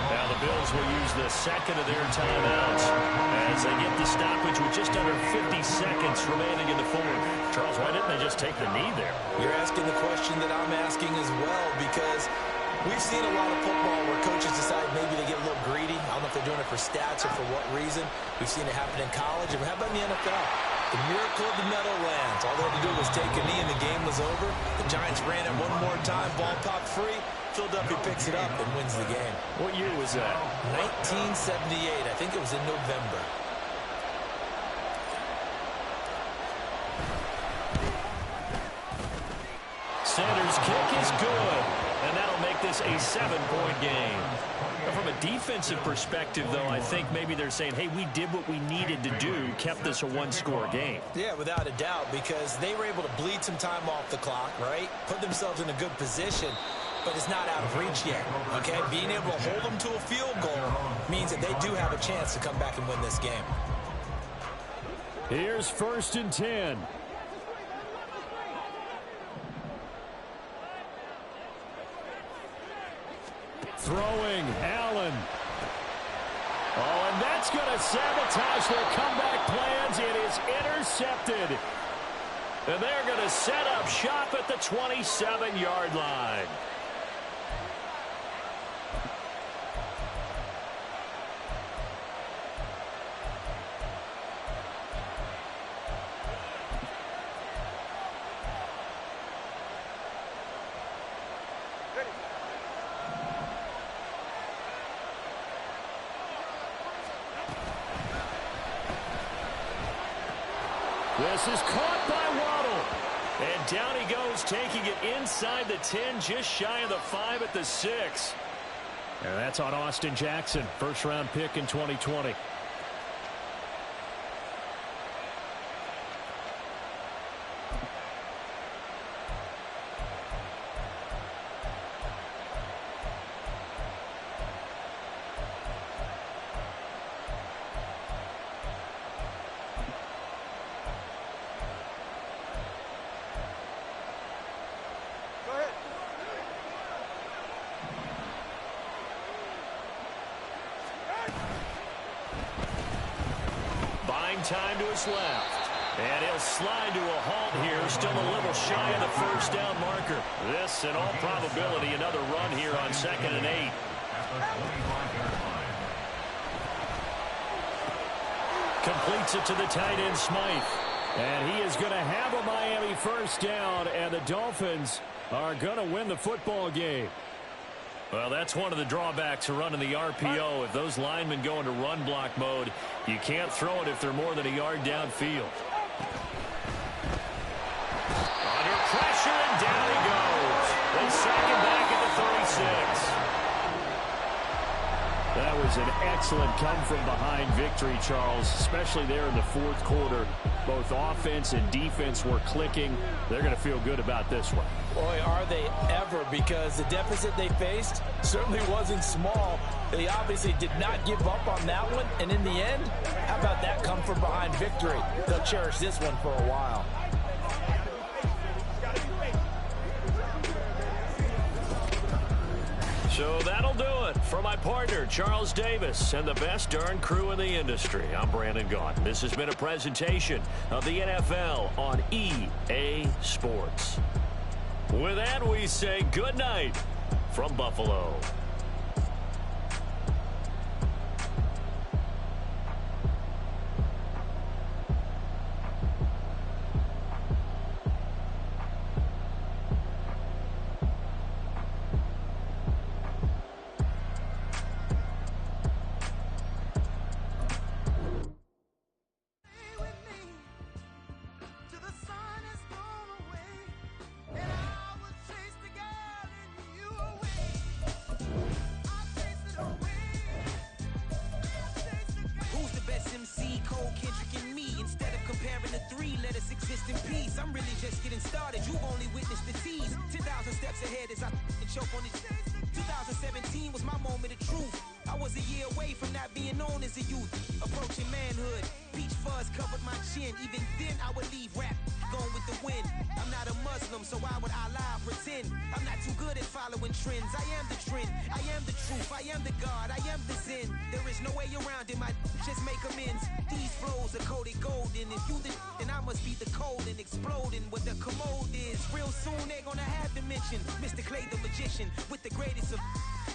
Now the Bills will use the second of their timeouts as they get the stoppage with just under 50 seconds remaining in the fourth. Charles, why didn't they just take the knee there? You're asking the question that I'm asking as well, because we've seen a lot of football where coaches decide maybe they get a little greedy. I don't know if they're doing it for stats or for what reason. We've seen it happen in college. And how about in the NFL? The miracle of the Meadowlands. All they had to do was take a knee and the game was over. The Giants ran it one more time. Ball popped free. Philadelphia picks it up and wins the game. What year was that? 1978. I think it was in November. Sanders' kick is good, and that'll make this a 7-point game. From a defensive perspective, though, I think maybe they're saying, hey, we did what we needed to do, kept this a one-score game. Yeah, without a doubt, because they were able to bleed some time off the clock, right? Put themselves in a good position, but it's not out of reach yet, okay? Being able to hold them to a field goal means that they do have a chance to come back and win this game. Here's first and 10. Throwing, Allen. Oh, and that's going to sabotage their comeback plans. It is intercepted. And they're going to set up shop at the 27-yard line. This is caught by Waddle. And down he goes, taking it inside the 10, just shy of the 5 at the 6. And that's on Austin Jackson, first-round pick in 2020. Game time to his left. And he'll slide to a halt here, still a little shy of the first down marker. This, in all probability, another run here on 2nd and 8. Completes it to the tight end, Smythe. And he is going to have a Miami first down, and the Dolphins are going to win the football game. Well, that's one of the drawbacks of running the RPO. If those linemen go into run block mode, you can't throw it if they're more than a yard downfield. Under pressure, and down he goes. And second back at the 36. That was an excellent come-from-behind victory, Charles, especially there in the fourth quarter. Both offense and defense were clicking. They're going to feel good about this one. Boy, are they ever, because the deficit they faced certainly wasn't small. They obviously did not give up on that one, and in the end, how about that come-from-behind victory? They'll cherish this one for a while. So that'll do it for my partner, Charles Davis, and the best darn crew in the industry. I'm Brandon Gaudin. This has been a presentation of the NFL on EA Sports. With that, we say good night from Buffalo. Mr. Clay the Magician with the greatest of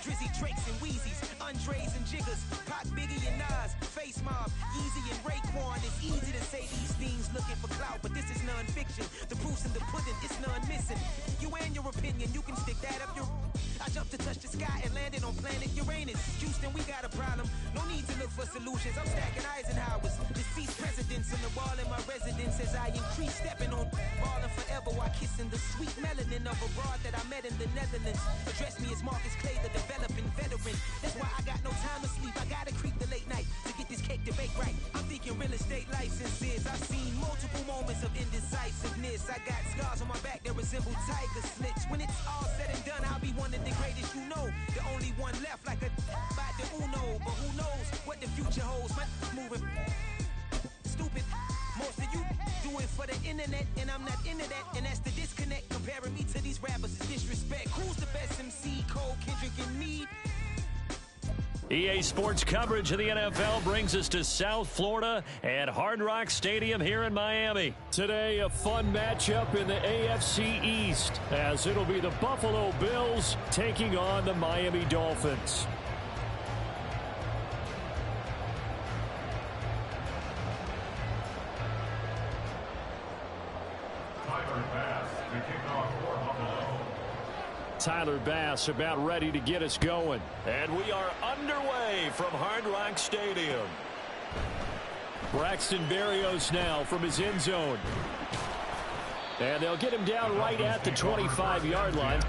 Drizzy, Drakes, and Wheezies, Andres and Jiggers, Pac, Biggie, and Nas, Face Mob, Yeezy, and Raekwon. It's easy to say these things looking for clout, but this is non-fiction. The proof's in the pudding, it's none missing. You and your opinion, you can stick that up your... I jumped to touch the sky and landed on planet Uranus. Houston, we got a problem. No need to look for solutions. I'm stacking Eisenhower's. Deceased presidents on the wall in my residence as I increase stepping on ballin' forever while kissing the sweet melanin of a broad that I met in the Netherlands. Address me as Marcus Clay, the developing veteran. That's why I got no time to sleep. I gotta creep the late night to get this cake to bake right. I'm thinking real estate licenses. I've seen multiple moments of indecisiveness. I got scars on my back that resemble tiger slits. When it's all said and done, I'll be one of the greatest you know. The only one left like a by the Uno. But who knows what the future holds? My moving stupid. Most of you do it for the internet, and I'm not into that. And that's the disconnect. Comparing me to these rappers is disrespect. Who's the best MC? Cole, Kendrick, and Meade? EA Sports coverage of the NFL brings us to South Florida at Hard Rock Stadium here in Miami. Today, a fun matchup in the AFC East, as it'll be the Buffalo Bills taking on the Miami Dolphins. Tyler Bass about ready to get us going. And we are underway from Hard Rock Stadium. Braxton Berrios now from his end zone. And they'll get him down right at the 25-yard line.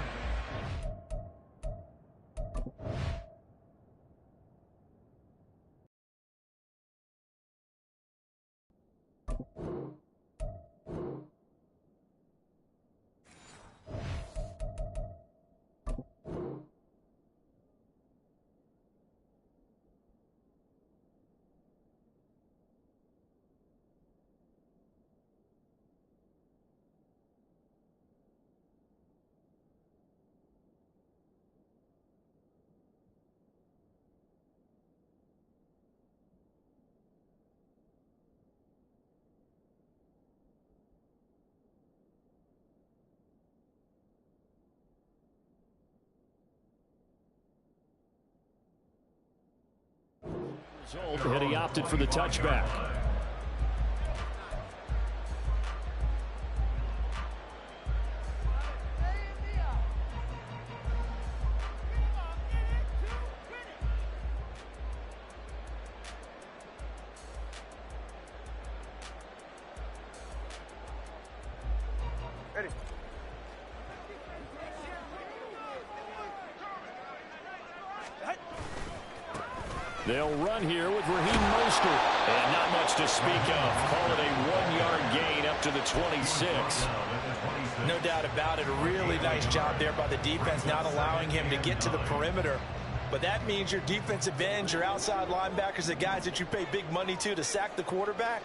And he opted for the touchback. They'll run here with Raheem Mostert. And not much to speak of. Call it a 1-yard gain up to the 26. No doubt about it. A really nice job there by the defense, not allowing him to get to the perimeter. But that means your defensive ends, your outside linebackers, the guys that you pay big money to sack the quarterback,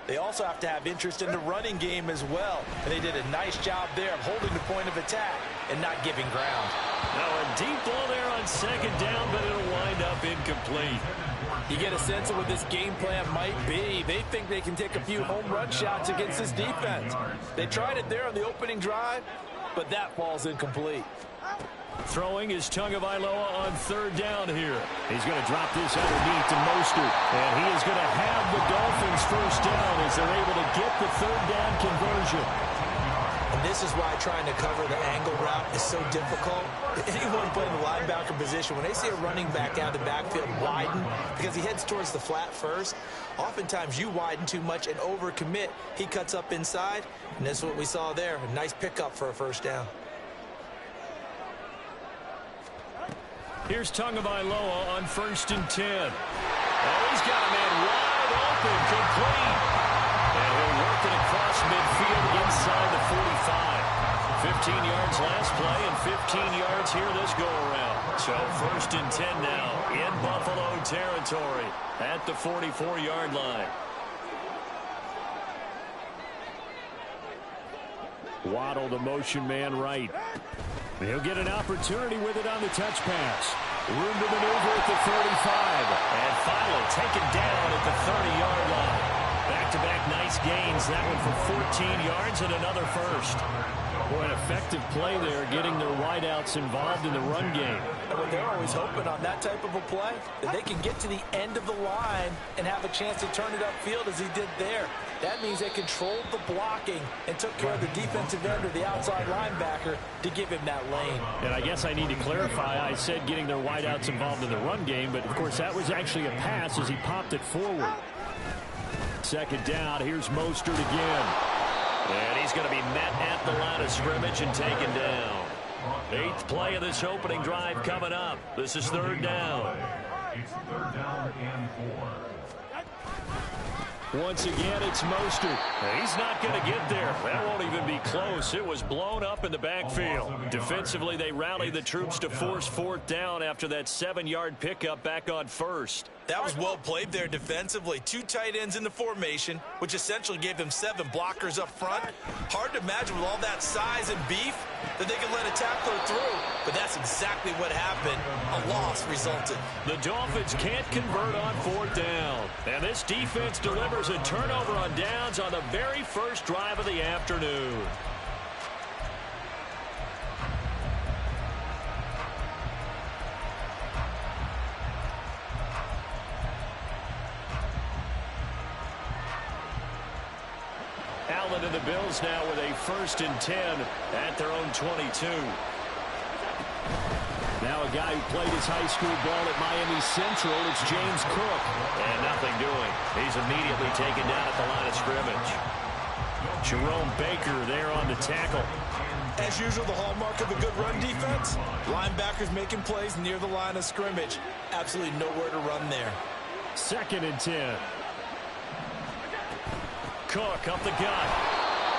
they also have to have interest in the running game as well. And they did a nice job there of holding the point of attack and not giving ground. Now a deep ball there on second down, but it'll wind up incomplete. You get a sense of what this game plan might be. They think they can take a few home run shots against this defense. They tried it there on the opening drive, but that falls incomplete. Throwing is Tagovailoa on third down here. He's going to drop this underneath to Mostert. And he is going to have the Dolphins first down as they're able to get the third down conversion. And this is why trying to cover the angle route is so difficult. Anyone playing the linebacker position, when they see a running back out of the backfield widen, because he heads towards the flat first, oftentimes you widen too much and overcommit. He cuts up inside, and that's what we saw there. A nice pickup for a first down. Here's Tagovailoa on 1st and 10. Oh, he's got a man wide open, complete. And he'll work it across midfield inside the 45. 15 yards last play and 15 yards here this go-around. So 1st and 10 now in Buffalo territory at the 44-yard line. Waddle the motion man right. He'll get an opportunity with it on the touch pass. Room to maneuver at the 35. And finally taken down at the 30-yard line. Back-to-back nice gains. That one for 14 yards and another first. Boy, an effective play there, getting their wideouts involved in the run game. And they're always hoping on that type of a play that they can get to the end of the line and have a chance to turn it upfield as he did there. That means they controlled the blocking and took care of the defensive end or the outside linebacker to give him that lane. And I guess I need to clarify, I said getting their wideouts involved in the run game, but of course that was actually a pass as he popped it forward. Second down, here's Mostert again. And he's going to be met at the line of scrimmage and taken down. 8th play of this opening drive coming up. This is 3rd down. It's 3rd down and 4. Once again, it's Mostert. He's not going to get there. That won't even be close. It was blown up in the backfield. Defensively, they rallied the troops to force 4th down after that 7-yard pickup back on 1st. That was well played there defensively. 2 tight ends in the formation, which essentially gave them 7 blockers up front. Hard to imagine with all that size and beef that they could let a tackler through, but that's exactly what happened. A loss resulted. The Dolphins can't convert on 4th down, and this defense delivers a turnover on downs on the very first drive of the afternoon. Allen and the Bills now with a 1st and 10 at their own 22. Now a guy who played his high school ball at Miami Central, it's James Cook. And nothing doing. He's immediately taken down at the line of scrimmage. Jerome Baker there on the tackle. As usual, the hallmark of a good run defense, linebackers making plays near the line of scrimmage. Absolutely nowhere to run there. 2nd and 10. Cook up the gut.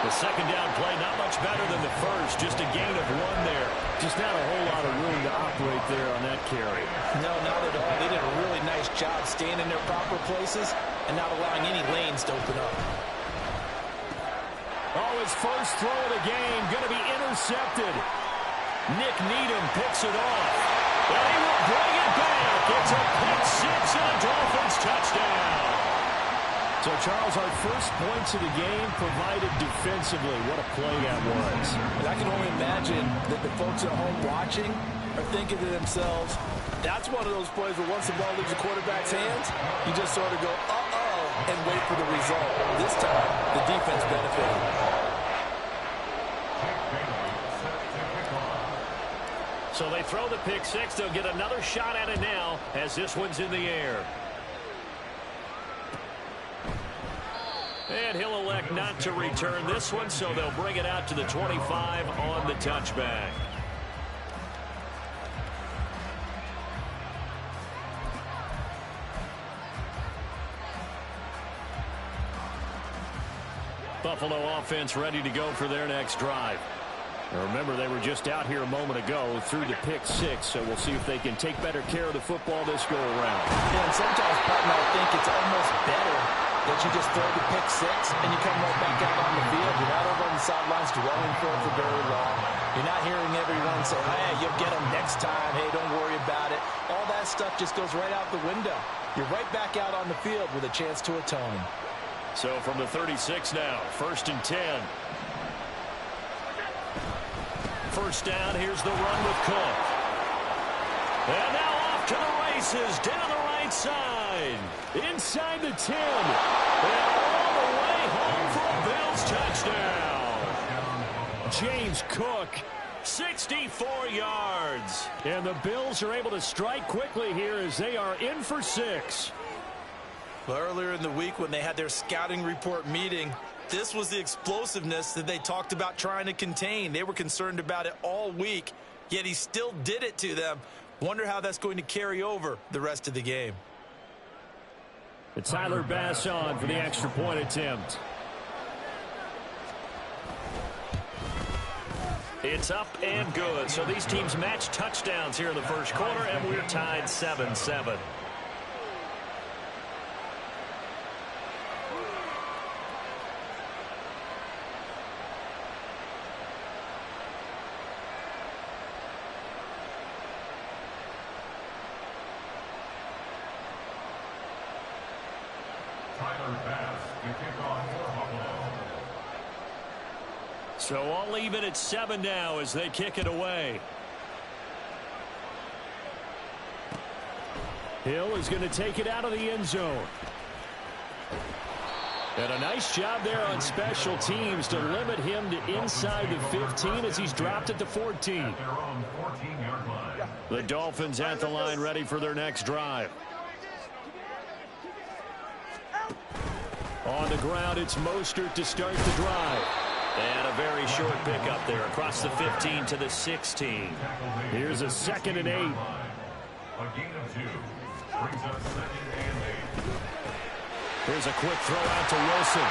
The second down play, not much better than the first. Just a gain of 1 there. Just not a whole lot of room to operate there on that carry. No, not at all. They did a really nice job staying in their proper places and not allowing any lanes to open up. Oh, his first throw of the game going to be intercepted. Nick Needham picks it off. And he will bring it back. It's a pick 6 and a Dolphins touchdown. So, Charles, our first points of the game provided defensively. What a play that was. And I can only imagine that the folks at home watching, are thinking to themselves, that's one of those plays where once the ball leaves the quarterback's hands, you just sort of go, uh-oh, and wait for the result. This time, the defense benefited. So they throw the pick six. They'll get another shot at it now as this one's in the air. And he'll elect not to return this one, so they'll bring it out to the 25 on the touchback. Buffalo offense ready to go for their next drive. Now remember, they were just out here a moment ago through the pick six, so we'll see if they can take better care of the football this go-around. Yeah, and sometimes, Patton, I think it's almost better that you just throw the pick six and you come right back out on the field. You're not over on the sidelines dwelling for it for very long. You're not hearing everyone say, hey, you'll get them next time. Hey, don't worry about it. All that stuff just goes right out the window. You're right back out on the field with a chance to atone. So from the 36 now, 1st and 10. First down, here's the run with Cook. And now off to the races, down the right side. Inside the 10. And all the way home for a Bills touchdown. James Cook, 64 yards. And the Bills are able to strike quickly here as they are in for 6. Well, earlier in the week when they had their scouting report meeting, this was the explosiveness that they talked about trying to contain. They were concerned about it all week, yet he still did it to them. Wonder how that's going to carry over the rest of the game. It's Tyler Bass on for the extra point attempt. It's up and good. So these teams match touchdowns here in the first quarter, and we're tied 7-7. So all even at 7 now as they kick it away. Hill is going to take it out of the end zone. And a nice job there on special teams to limit him to inside the 15 as he's dropped at the 14. The Dolphins at the line ready for their next drive. On the ground, it's Mostert to start the drive. And a very short pickup there across the 15 to the 16. Here's a 2nd and 8. A gain of 2 brings up 2nd and 8. Here's a quick throw out to Wilson.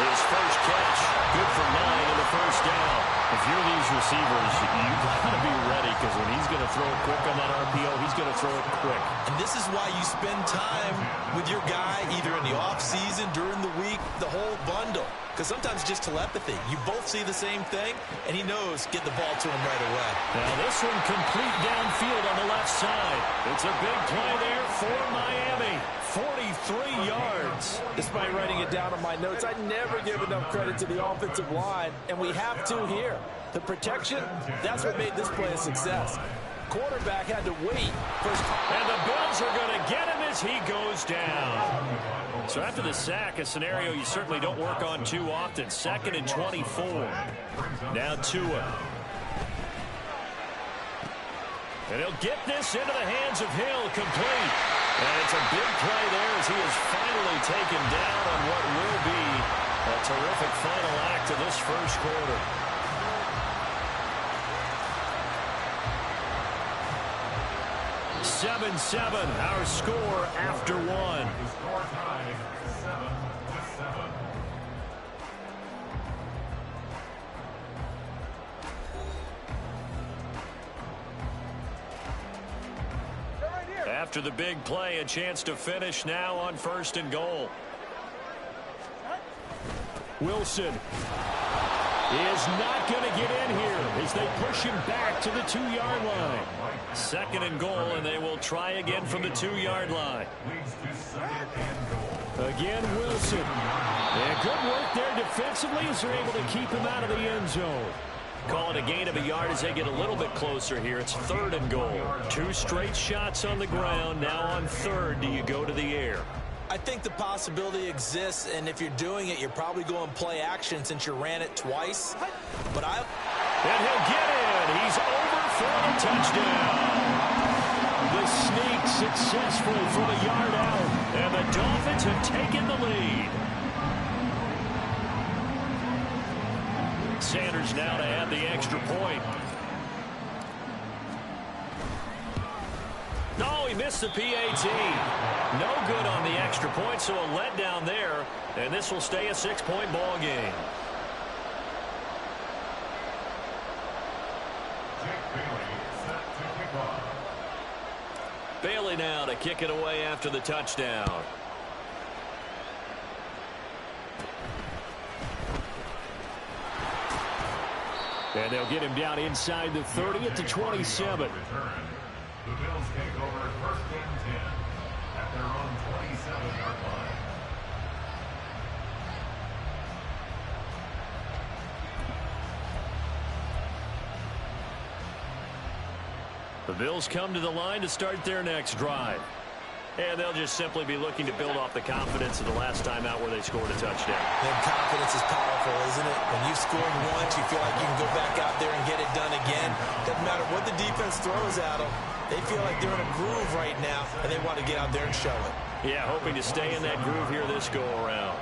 His first catch, good for 9 in the first down. If you're these receivers, you got to be ready because when he's going to throw it quick on that RPO, he's going to throw it quick. And this is why you spend time with your guy either in the offseason, during the week, the whole bundle. Because sometimes it's just telepathy. You both see the same thing, and he knows get the ball to him right away. Now this one complete downfield on the left side. It's a big play there for Miami. 43 yards. Despite writing it down on my notes, I never give enough credit to the offensive line, and we have to here. The protection, that's what made this play a success. Quarterback had to wait. And the Bills are going to get him as he goes down. So after the sack, a scenario you certainly don't work on too often. 2nd and 24. Now Tua. And he'll get this into the hands of Hill, complete. And it's a big play there as he is finally taken down on what will be a terrific final act of this first quarter. Seven, our score after 1. The score tied 7-7. After the big play, a chance to finish now on 1st and goal. Wilson is not going to get in here as they push him back to the 2-yard line. 2nd and goal, and they will try again from the 2-yard line. Again, Wilson. And good work there defensively as they're able to keep him out of the end zone. Call it a gain of a yard as they get a little bit closer here. It's 3rd and goal. 2 straight shots on the ground. Now on 3rd, do you go to the air? I think the possibility exists, and if you're doing it, you're probably going play action since you ran it twice. But And he'll get in. He's over for the touchdown. The sneak successful from a yard out, and the Dolphins have taken the lead. Sanders now to add the extra point. No, he missed the PAT. No good on the extra point, so a letdown there, and this will stay a 6-point ball game. Bailey now to kick it away after the touchdown. And they'll get him down inside the 30 at the 27. The Bills take over 1st and 10 at their own 27-yard line. The Bills come to the line to start their next drive. And they'll just simply be looking to build off the confidence of the last time out where they scored a touchdown. And confidence is powerful, isn't it? When you've scored once, you feel like you can go back out there and get it done again. Doesn't matter what the defense throws at them. They feel like they're in a groove right now, and they want to get out there and show it. Yeah, hoping to stay in that groove here this go-around.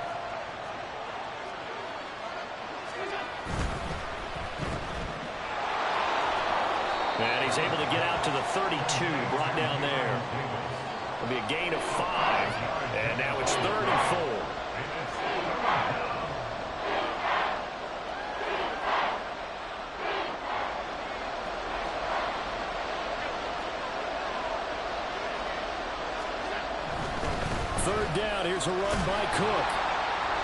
And he's able to get out to the 32, brought down there. It'll be a gain of 5, and now it's 3rd and 4. Third down, here's a run by Cook.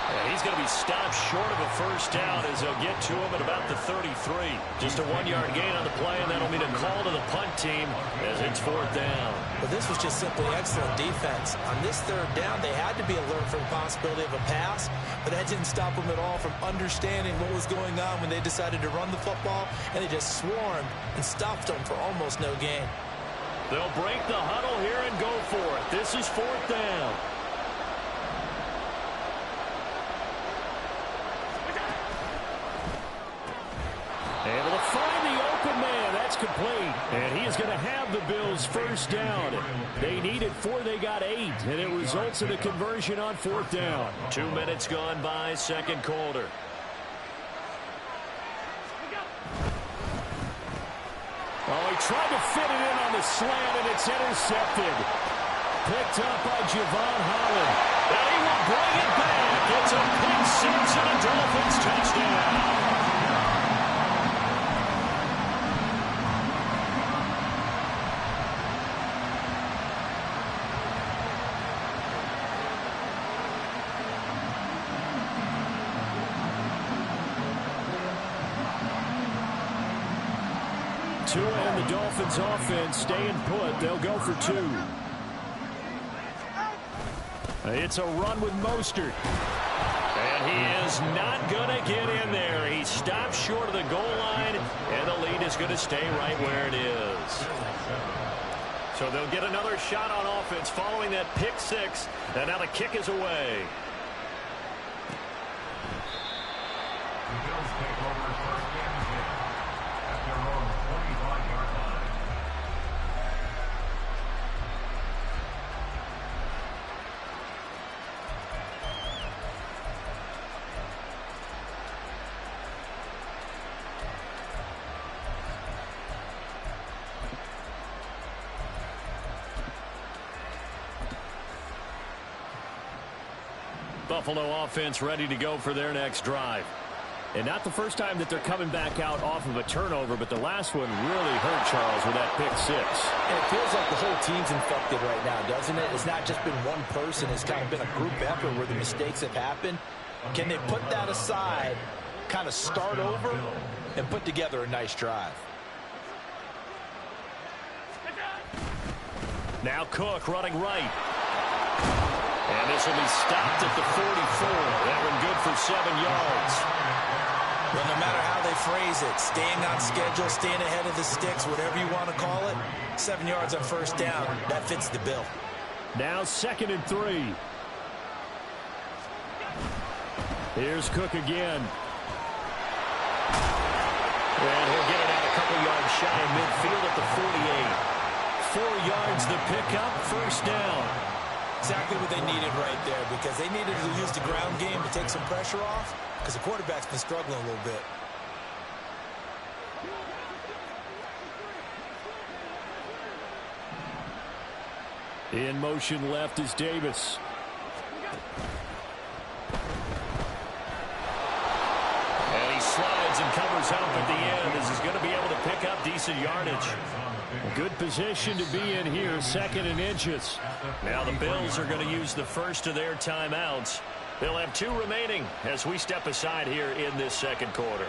And he's going to be stopped short of a first down as they'll get to him at about the 33. Just a 1-yard gain on the play, and that'll mean a call to the punt team as it's 4th down. But this was just simply excellent defense. On this 3rd down, they had to be alert for the possibility of a pass, but that didn't stop them at all from understanding what was going on when they decided to run the football, and they just swarmed and stopped them for almost no gain. They'll break the huddle here and go for it. This is 4th down. Able to find the open man. That's complete. And he is going to have the Bills first down. They needed 4. They got 8. And it results in a conversion on 4th down. 2 minutes gone by, second quarter. Oh, he tried to fit it in on the slant, and it's intercepted. Picked up by Javon Holland. And he will bring it back. It's a pick 6 and a Dolphins touchdown. Tua and the Dolphins offense staying put. They'll go for 2. It's a run with Mostert. And he is not going to get in there. He stopped short of the goal line, and the lead is going to stay right where it is. So they'll get another shot on offense following that pick 6, and now the kick is away. The Bills take over 1st and 10 at their own 25-yard line. Buffalo offense ready to go for their next drive. And not the first time that they're coming back out off of a turnover, but the last one really hurt, Charles, with that pick 6. And it feels like the whole team's infected right now, doesn't it? It's not just been one person. It's kind of been a group effort where the mistakes have happened. Can they put that aside, kind of start over, and put together a nice drive? Now Cook running right. And this will be stopped at the 44. That one good for 7 yards. Well, no matter how they phrase it. Staying on schedule, staying ahead of the sticks, whatever you want to call it. 7 yards on first down. That fits the bill. Now 2nd and 3. Here's Cook again. And he'll get it out a couple yards shy of midfield at the 48. 4 yards the pickup, first down. Exactly what they needed right there, because they needed to use the ground game to take some pressure off, because the quarterback's been struggling a little bit. In motion left is Davis. And he slides and covers up at the end as he's going to be able to pick up decent yardage. Good position to be in here, 2nd and inches. Now the Bills are going to use the first of their timeouts. They'll have 2 remaining as we step aside here in this second quarter.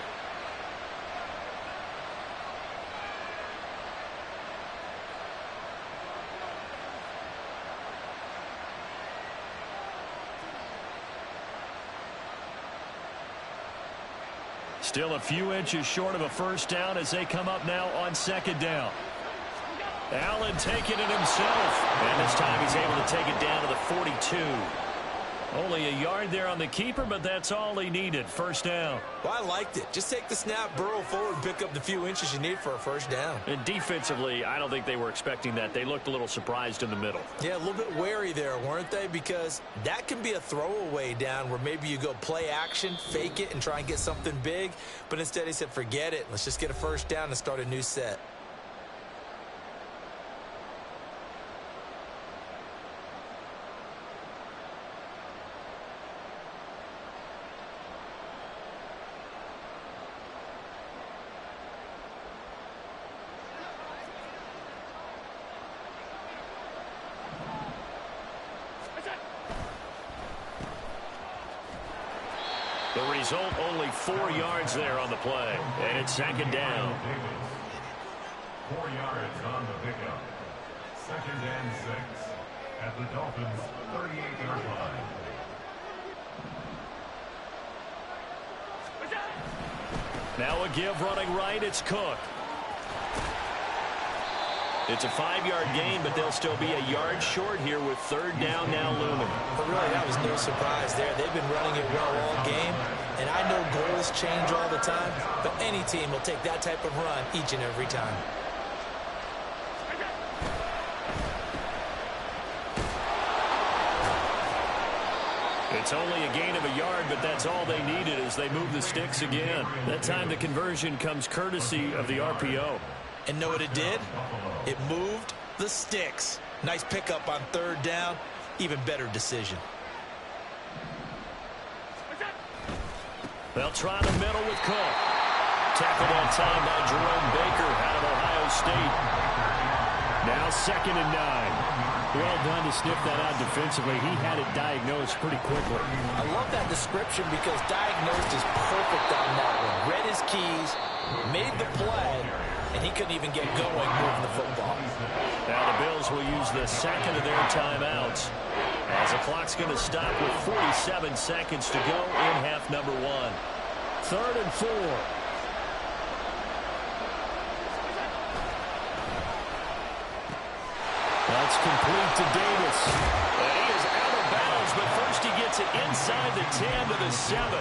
Still a few inches short of a first down as they come up now on 2nd down. Allen taking it himself. And this time he's able to take it down to the 42. Only a yard there on the keeper, but that's all he needed. First down. Well, I liked it. Just take the snap, burrow forward, pick up the few inches you need for a first down. And defensively, I don't think they were expecting that. They looked a little surprised in the middle. Yeah, a little bit wary there, weren't they? Because that can be a throwaway down where maybe you go play action, fake it, and try and get something big. But instead he said, forget it. Let's just get a first down and start a new set. The result, only 4 yards there on the play. And it's 2nd down. 4 yards on the pickup. 2nd and 6 at the Dolphins' 38-yard line. Now a give running right, it's Cook. It's a 5-yard gain, but they'll still be a yard short here with 3rd down now looming. But really, that was no surprise there. They've been running it well all game, and I know goals change all the time, but any team will take that type of run each and every time. It's only a gain of a yard, but that's all they needed as they move the sticks again. That time the conversion comes courtesy of the RPO. And know what it did? It moved the sticks. Nice pickup on 3rd down. Even better decision. They'll try the middle with Cook. Tackled on time by Jerome Baker out of Ohio State. Now 2nd and 9. Well done to sniff that out defensively. He had it diagnosed pretty quickly. I love that description because diagnosed is perfect on that one. Read his keys, made the play, and he couldn't even get going moving the football. Now the Bills will use the 2nd of their timeouts as the clock's going to stop with 47 seconds to go in half number 1. 3rd and 4. That's complete to Davis. And he is out of bounds, but first he gets it inside the 10 to the 7.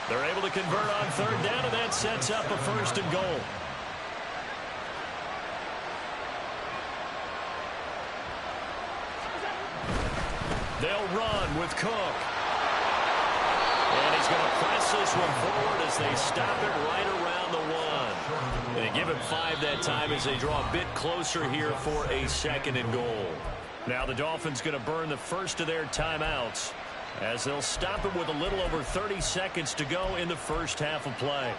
They're able to convert on 3rd down, and that sets up a 1st and goal. They'll run with Cook. And he's going to press this one forward as they stop it right around the 1. They give him 5 that time as they draw a bit closer here for a 2nd and goal. Now the Dolphins going to burn the first of their timeouts as they'll stop it with a little over 30 seconds to go in the first half of play.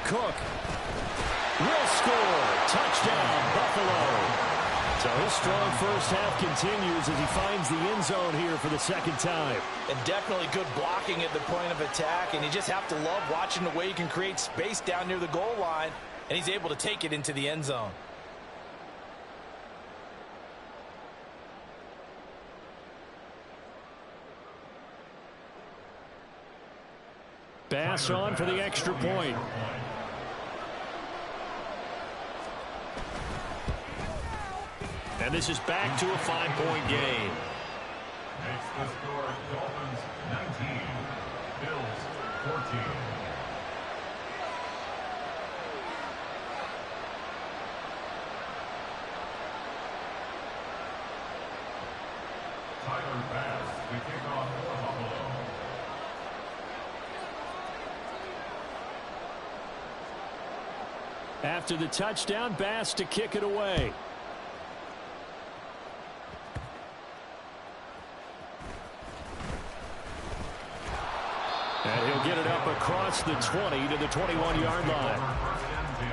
Cook will score. Touchdown, Buffalo. So his strong first half continues as he finds the end zone here for the 2nd time. And definitely good blocking at the point of attack, and you just have to love watching the way you can create space down near the goal line, and he's able to take it into the end zone. Bass on for the extra point. And this is back to a 5-point game. Makes the score Dolphins 19, Bills 14. Tyler Bass to kick off for Buffalo. After the touchdown, Bass to kick it away. And he'll get it up across the 20 to the 21-yard line. First and 10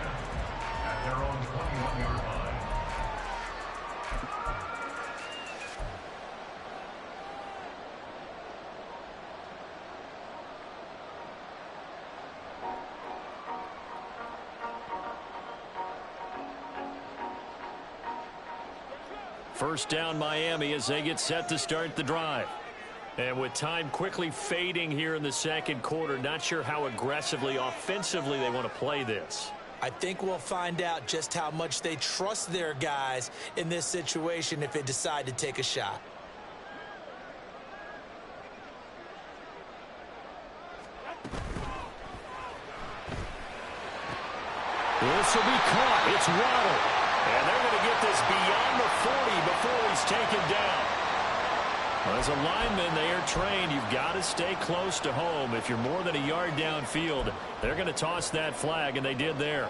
at their own 21-yard line. First down Miami as they get set to start the drive. And with time quickly fading here in the second quarter, not sure how aggressively, offensively they want to play this. I think we'll find out just how much they trust their guys in this situation if they decide to take a shot. This will be caught. It's Waddle. And they're going to get this beyond the 40 before he's taken down. As a lineman, they are trained. You've got to stay close to home. If you're more than a yard downfield, they're going to toss that flag, and they did there.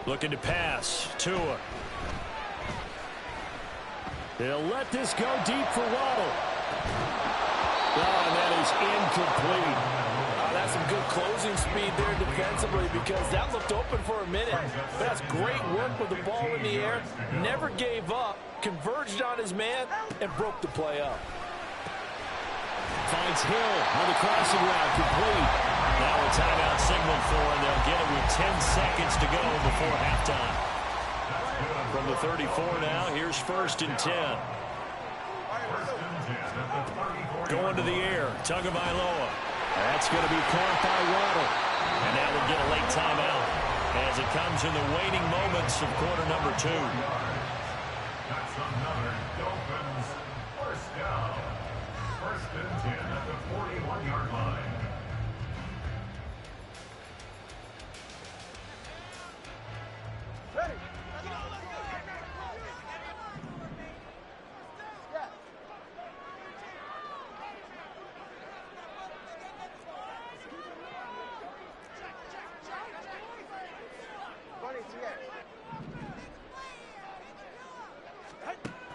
Looking to pass. Tua. They'll let this go deep for Waddle. Oh, and that is incomplete. That's some good closing speed there defensively because that looked open for a minute. But that's great work with the ball in the air. Never gave up, converged on his man, and broke the play up. Finds Hill on the crossing route, complete. Now a timeout signal for, and they'll get it with 10 seconds to go before halftime. From the 34 now, here's 1st and 10. Going to the air, Tagovailoa. That's going to be caught by Waddle. And now we'll get a late timeout as it comes in the waning moments of quarter number 2. That's another Dolphins first down. 1st and 10 at the 41-yard line.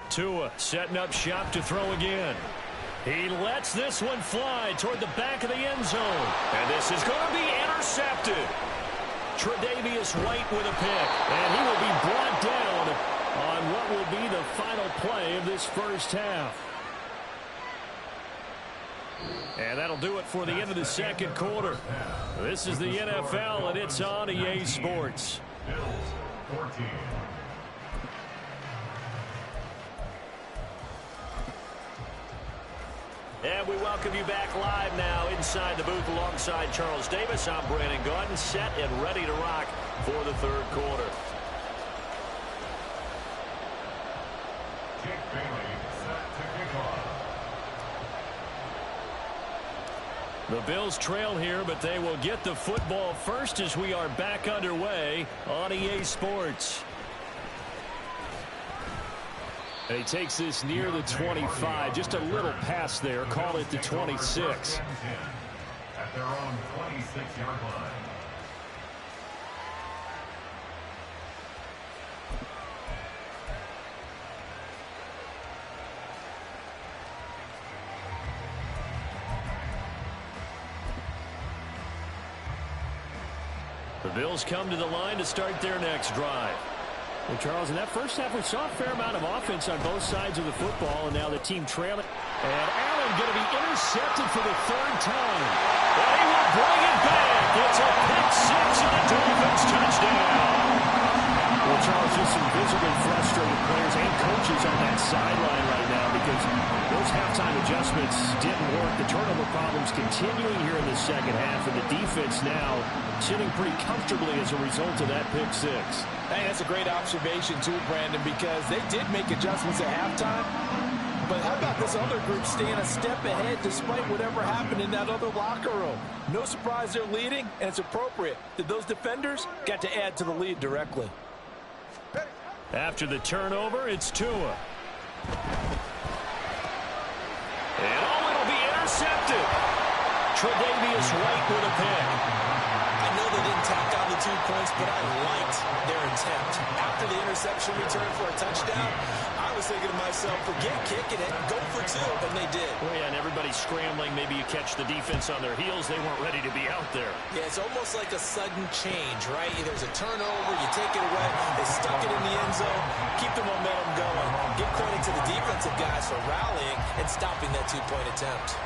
Tua setting up shop to throw again. He lets this one fly toward the back of the end zone. And this is going to be intercepted. Tre'Davious White with a pick. And he will be brought down on what will be the final play of this first half. And that'll do it for the end of the second quarter. This is the NFL, and it's on EA Sports. Bills 14. And we welcome you back live now inside the booth alongside Charles Davis. I'm Brandon Gaudin, set and ready to rock for the third quarter. Jake Bailey set to kick off. The Bills trail here, but they will get the football first as we are back underway on EA Sports. And he takes this near the 25, just a little pass there, call it the 26. At their own 26-yard line. The Bills come to the line to start their next drive. Well, Charles, in that first half, we saw a fair amount of offense on both sides of the football, and now the team trailing. And Allen going to be intercepted for the 3rd time. And he will bring it back. It's a pick at 6 and a Dolphins touchdown. Well, Charles, just some visibly frustrated players and coaches on that sideline right now because those halftime adjustments didn't work. The turnover problems continuing here in the second half, and the defense now sitting pretty comfortably as a result of that pick six. Hey, that's a great observation too, Brandon, because they did make adjustments at halftime. But how about this other group staying a step ahead despite whatever happened in that other locker room? No surprise they're leading, and it's appropriate that those defenders got to add to the lead directly. After the turnover, it's Tua. And it'll be intercepted. Tre'Davious White with a pick. I know they didn't tack on the 2 points, but I liked their attempt. After the interception return for a touchdown, I was thinking to myself, forget kicking it, go for 2, and they did. Oh, yeah, and everybody's scrambling. Maybe you catch the defense on their heels. They weren't ready to be out there. Yeah, it's almost like a sudden change, right? There's a turnover, you take it away, they stuck it in the end zone, keep the momentum going. Give credit to the defensive guys for rallying and stopping that 2-point attempt.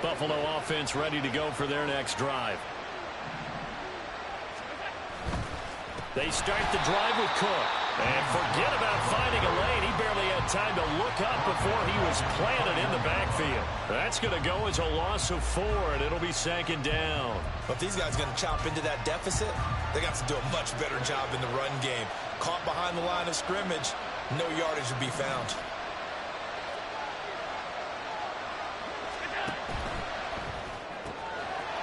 Buffalo offense ready to go for their next drive. They start the drive with Cook. And forget about finding a lane. He barely had time to look up before he was planted in the backfield. That's going to go as a loss of 4, and it'll be second down. But if these guys are going to chop into that deficit, they got to do a much better job in the run game. Caught behind the line of scrimmage, no yardage would be found.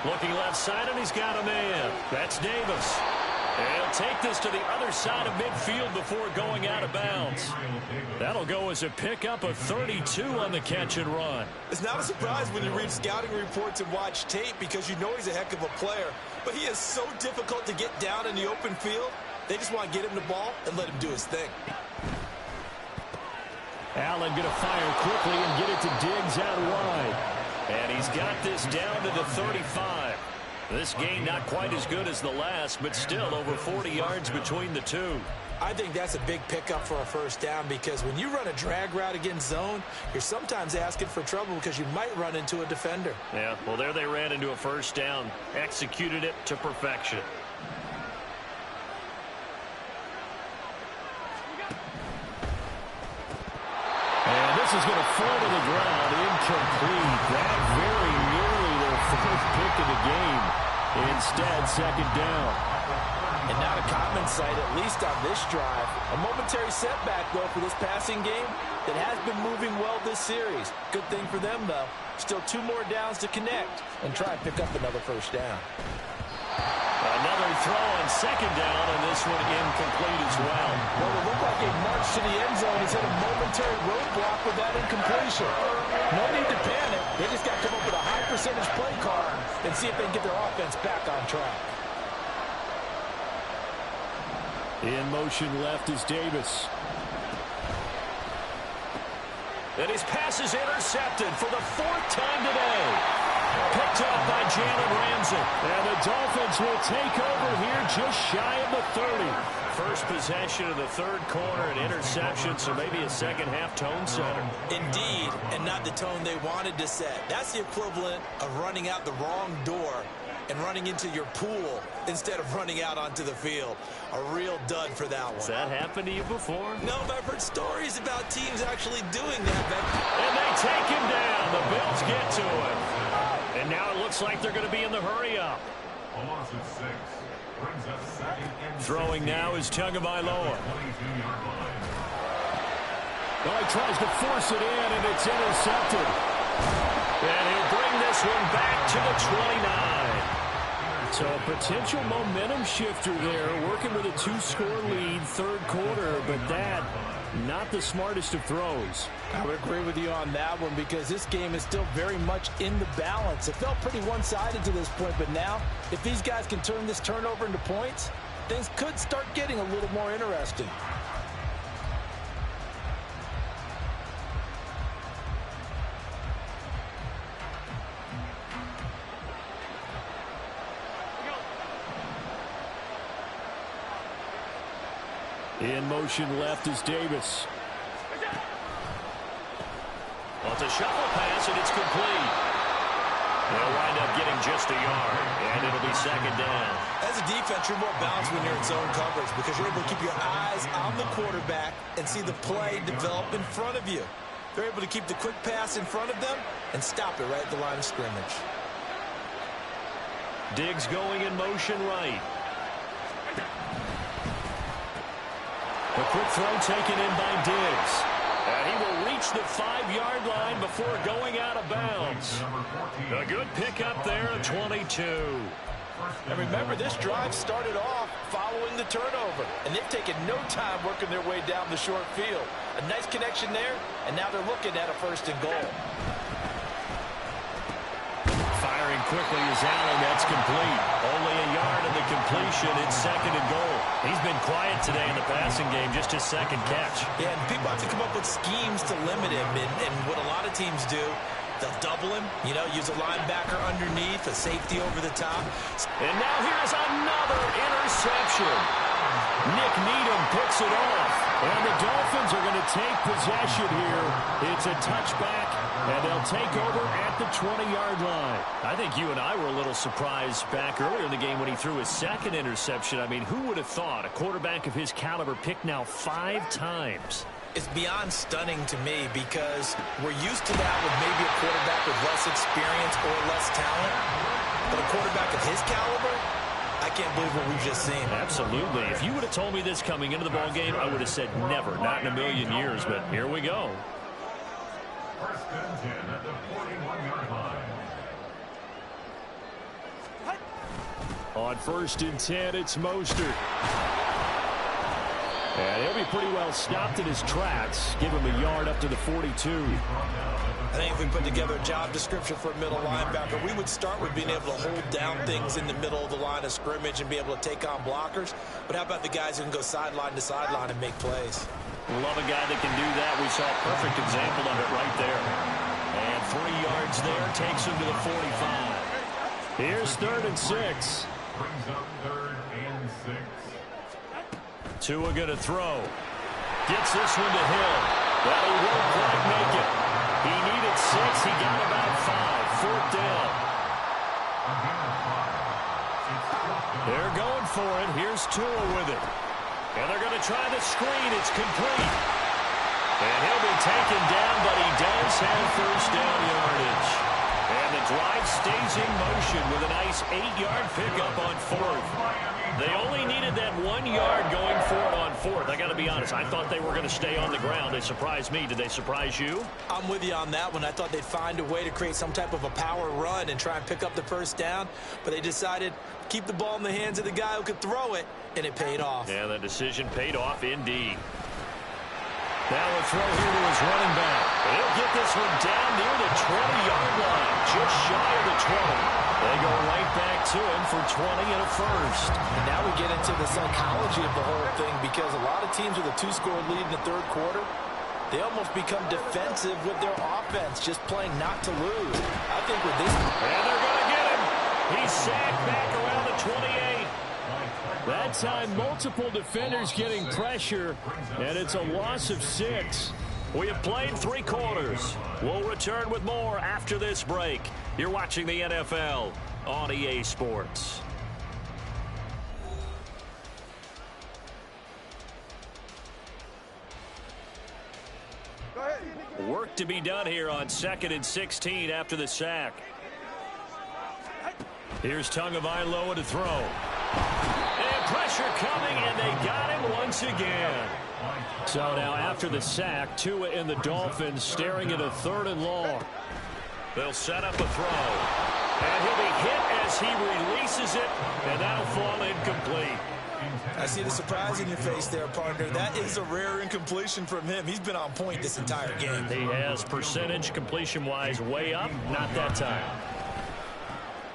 Looking left side, and he's got a man. That's Davis. And he'll take this to the other side of midfield before going out of bounds. That'll go as a pickup of 32 on the catch and run. It's not a surprise when you read scouting reports and watch tape because you know he's a heck of a player. But he is so difficult to get down in the open field. They just want to get him the ball and let him do his thing. Allen going to fire quickly and get it to Diggs out wide. And he's got this down to the 35. This game not quite as good as the last, but still over 40 yards between the two. I think that's a big pickup for a first down because when you run a drag route against zone, you're sometimes asking for trouble because you might run into a defender. Yeah, well, there they ran into a first down. Executed it to perfection. And this is going to fall to the ground, incomplete. That very nearly their fourth pick of the game. Instead, second down. And not a common sight, at least on this drive. A momentary setback, though, for this passing game that has been moving well this series. Good thing for them, though. Still 2 more downs to connect and try and pick up another first down. Another throw on second down, and this one incomplete as well. Well, it looked like a march to the end zone. He's hit a momentary roadblock with that incompletion. No need to panic. They just got to come up with a high percentage play call and see if they can get their offense back on track. In motion left is Davis. And his pass is intercepted for the 4th time today. Picked up by Jalen Ramsey. And the Dolphins will take over here just shy of the 30. First possession of the third quarter, an interception, so maybe a second-half tone setter. Indeed, and not the tone they wanted to set. That's the equivalent of running out the wrong door and running into your pool instead of running out onto the field. A real dud for that one. Has that happened to you before? No, but I've heard stories about teams actually doing that. And they take him down. The Bills get to him. And now it looks like they're going to be in the hurry-up. A loss of 6 brings us second and Throwing now is Tagovailoa. 22-yard line. Oh, he tries to force it in, and it's intercepted. And he'll bring this one back to the 29. So a potential momentum shifter there, working with a 2-score lead, third quarter, but that, not the smartest of throws. I would agree with you on that one because this game is still very much in the balance. It felt pretty one-sided to this point, but now, if these guys can turn this turnover into points, things could start getting a little more interesting. In motion left is Davis. Well, it's a shuffle pass, and it's complete. They'll wind up getting just a yard, and it'll be second down. As a defense, you're more balanced when you're in zone coverage because you're able to keep your eyes on the quarterback and see the play develop in front of you. They're able to keep the quick pass in front of them and stop it right at the line of scrimmage. Diggs going in motion right. A quick throw taken in by Diggs. And he will reach the 5-yard line before going out of bounds. A good pickup there at 22. And remember, this drive started off following the turnover. And they've taken no time working their way down the short field. A nice connection there, and now they're looking at a 1st and goal. Firing quickly is Allen. That's complete. Only a yard of the completion. It's 2nd and goal. He's been quiet today in the passing game, just his 2nd catch. Yeah, and people have to come up with schemes to limit him. And what a lot of teams do, they'll double him, use a linebacker underneath, a safety over the top. And now here's another interception. Nick Needham picks it off. And the Dolphins are going to take possession here. It's a touchback, and they'll take over at the 20-yard line. I think you and I were a little surprised back earlier in the game when he threw his 2nd interception. I mean, who would have thought a quarterback of his caliber picked now 5 times? It's beyond stunning to me because we're used to that with maybe a quarterback with less experience or less talent. But a quarterback of his caliber, I can't believe what we've just seen. Absolutely. If you would have told me this coming into the ball game, I would have said never, not in a million years. But here we go. 1st and 10 at the 41-yard line. On 1st and 10, it's Mostert. And he'll be pretty well stopped in his tracks. Give him a yard up to the 42. I think if we put together a job description for a middle linebacker, we would start with being able to hold down things in the middle of the line of scrimmage and be able to take on blockers. But how about the guys who can go sideline to sideline and make plays? Love a guy that can do that. We saw a perfect example of it right there. And 3 yards there takes him to the 45. Here's 3rd and 6. Brings up 3rd and 6. Tua going to throw. Gets this one to Hill. Well, he won't quite make it. He needed 6. He got about 5. 4th down. They're going for it. Here's Tua with it. And they're going to try the screen. It's complete. And he'll be taken down, but he does have 1st down yardage. And the drive stays in motion with a nice 8-yard pickup on 4th. They only needed that 1 yard going for it on 4th. I got to be honest, I thought they were going to stay on the ground. They surprised me. Did they surprise you? I'm with you on that one. I thought they'd find a way to create some type of a power run and try and pick up the 1st down, but they decided to keep the ball in the hands of the guy who could throw it, and it paid off. Yeah, the decision paid off indeed. Now a throw here to his running back. He'll get this one down near the 20-yard line, just shy of the 20. They go right back to him for 20 and a 1st. And now we get into the psychology of the whole thing because a lot of teams with a 2-score lead in the 3rd quarter, they almost become defensive with their offense, just playing not to lose. I think with this... And they're going to get him. He's sacked back around the 28. That time, multiple defenders getting pressure, and it's a loss of 6. We have played 3 quarters. We'll return with more after this break. You're watching the NFL on EA Sports. Work to be done here on 2nd and 16 after the sack. Here's Tagovailoa to throw. And pressure coming, and they got him once again. So now after the sack, Tua and the Dolphins staring at a 3rd and long. They'll set up a throw. And he'll be hit as he releases it, and that'll fall incomplete. I see the surprise in your face there, partner. That is a rare incompletion from him. He's been on point this entire game. He has percentage completion-wise way up, not that time.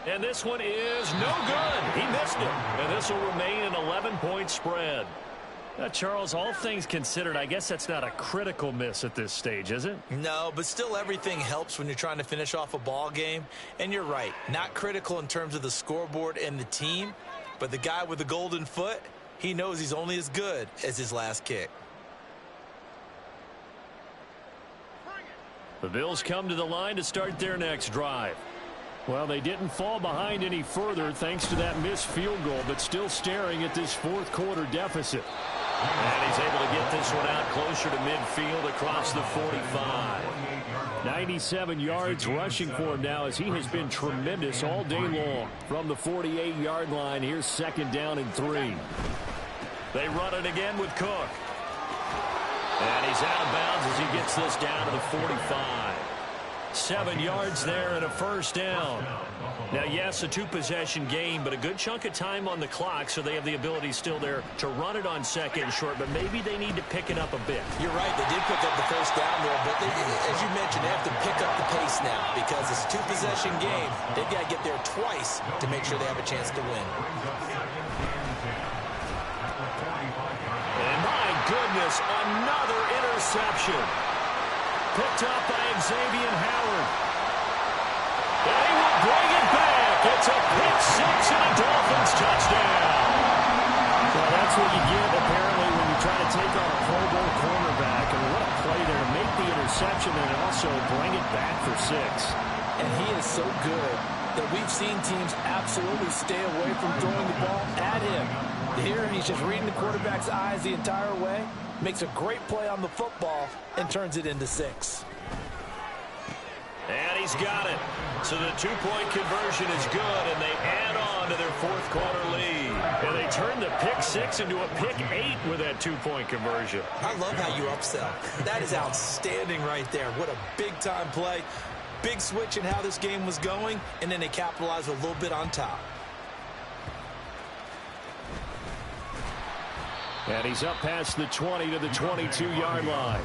And this one is no good. He missed it. And this will remain an 11-point spread. Charles, all things considered, I guess that's not a critical miss at this stage, is it? No, but still everything helps when you're trying to finish off a ball game. And you're right, not critical in terms of the scoreboard and the team, but the guy with the golden foot, he knows he's only as good as his last kick. The Bills come to the line to start their next drive. Well, they didn't fall behind any further thanks to that missed field goal, but still staring at this fourth quarter deficit. And he's able to get this one out closer to midfield across the 45. 97 yards rushing for him now as he has been tremendous all day long. From the 48-yard line, here's second down and 3. They run it again with Cook. And he's out of bounds as he gets this down to the 45. 7 yards there and a first down. Now, yes, a two-possession game, but a good chunk of time on the clock, so they have the ability still there to run it on second and short, but maybe they need to pick it up a bit. You're right. They did pick up the first down there, but as you mentioned, they have to pick up the pace now because it's a two-possession game. They've got to get there twice to make sure they have a chance to win. And my goodness, another interception. Picked up by Xavier Howard. And he will bring it back. It's a pick six and a Dolphins touchdown. Well, that's what you get, apparently, when you try to take on a Pro Bowl cornerback. And what a play there to make the interception and also bring it back for 6. And he is so good that we've seen teams absolutely stay away from throwing the ball at him. Here, he's just reading the quarterback's eyes the entire way, makes a great play on the football, and turns it into 6. And he's got it. So the two-point conversion is good, and they add on to their fourth quarter lead. And they turn the pick 6 into a pick 8 with that two-point conversion. I love how you upsell. That is outstanding right there. What a big-time play. Big switch in how this game was going, and then they capitalized a little bit on top. And he's up past the 20 to the 22-yard line.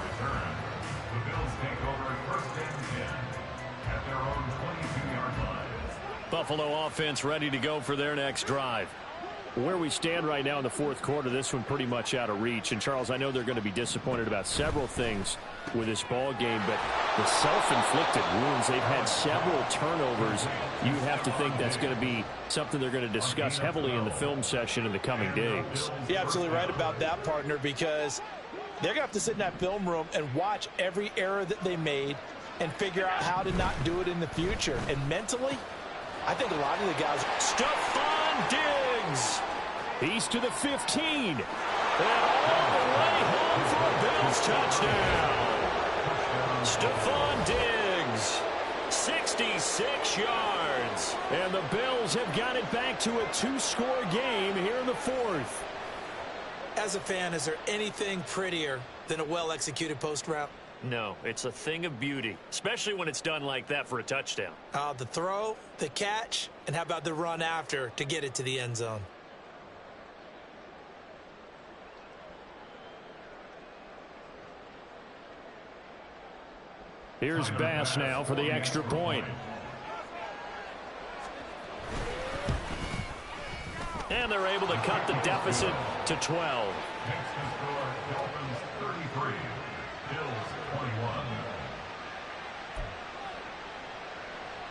The Bills take over first and 10 at their own 22-yard line. Buffalo offense ready to go for their next drive. Where we stand right now in the fourth quarter, this one pretty much out of reach. And, Charles, I know they're going to be disappointed about several things with this ball game, but the self-inflicted wounds, they've had several turnovers. You have to think that's going to be something they're going to discuss heavily in the film session in the coming days. You're absolutely right about that, partner, because they're going to have to sit in that film room and watch every error that they made and figure out how to not do it in the future. And mentally, I think a lot of the guys... Stephon Diggs! He's to the 15. And all the way home for a Bills touchdown. Stephon Diggs, 66 yards. And the Bills have got it back to a 2-score game here in the fourth. As a fan, is there anything prettier than a well-executed post route? No, it's a thing of beauty, especially when it's done like that for a touchdown. The throw, the catch, and how about the run after to get it to the end zone? Here's Bass now for the extra point. And they're able to cut the deficit to 12. Next to score, Dolphins 33, Bills 21.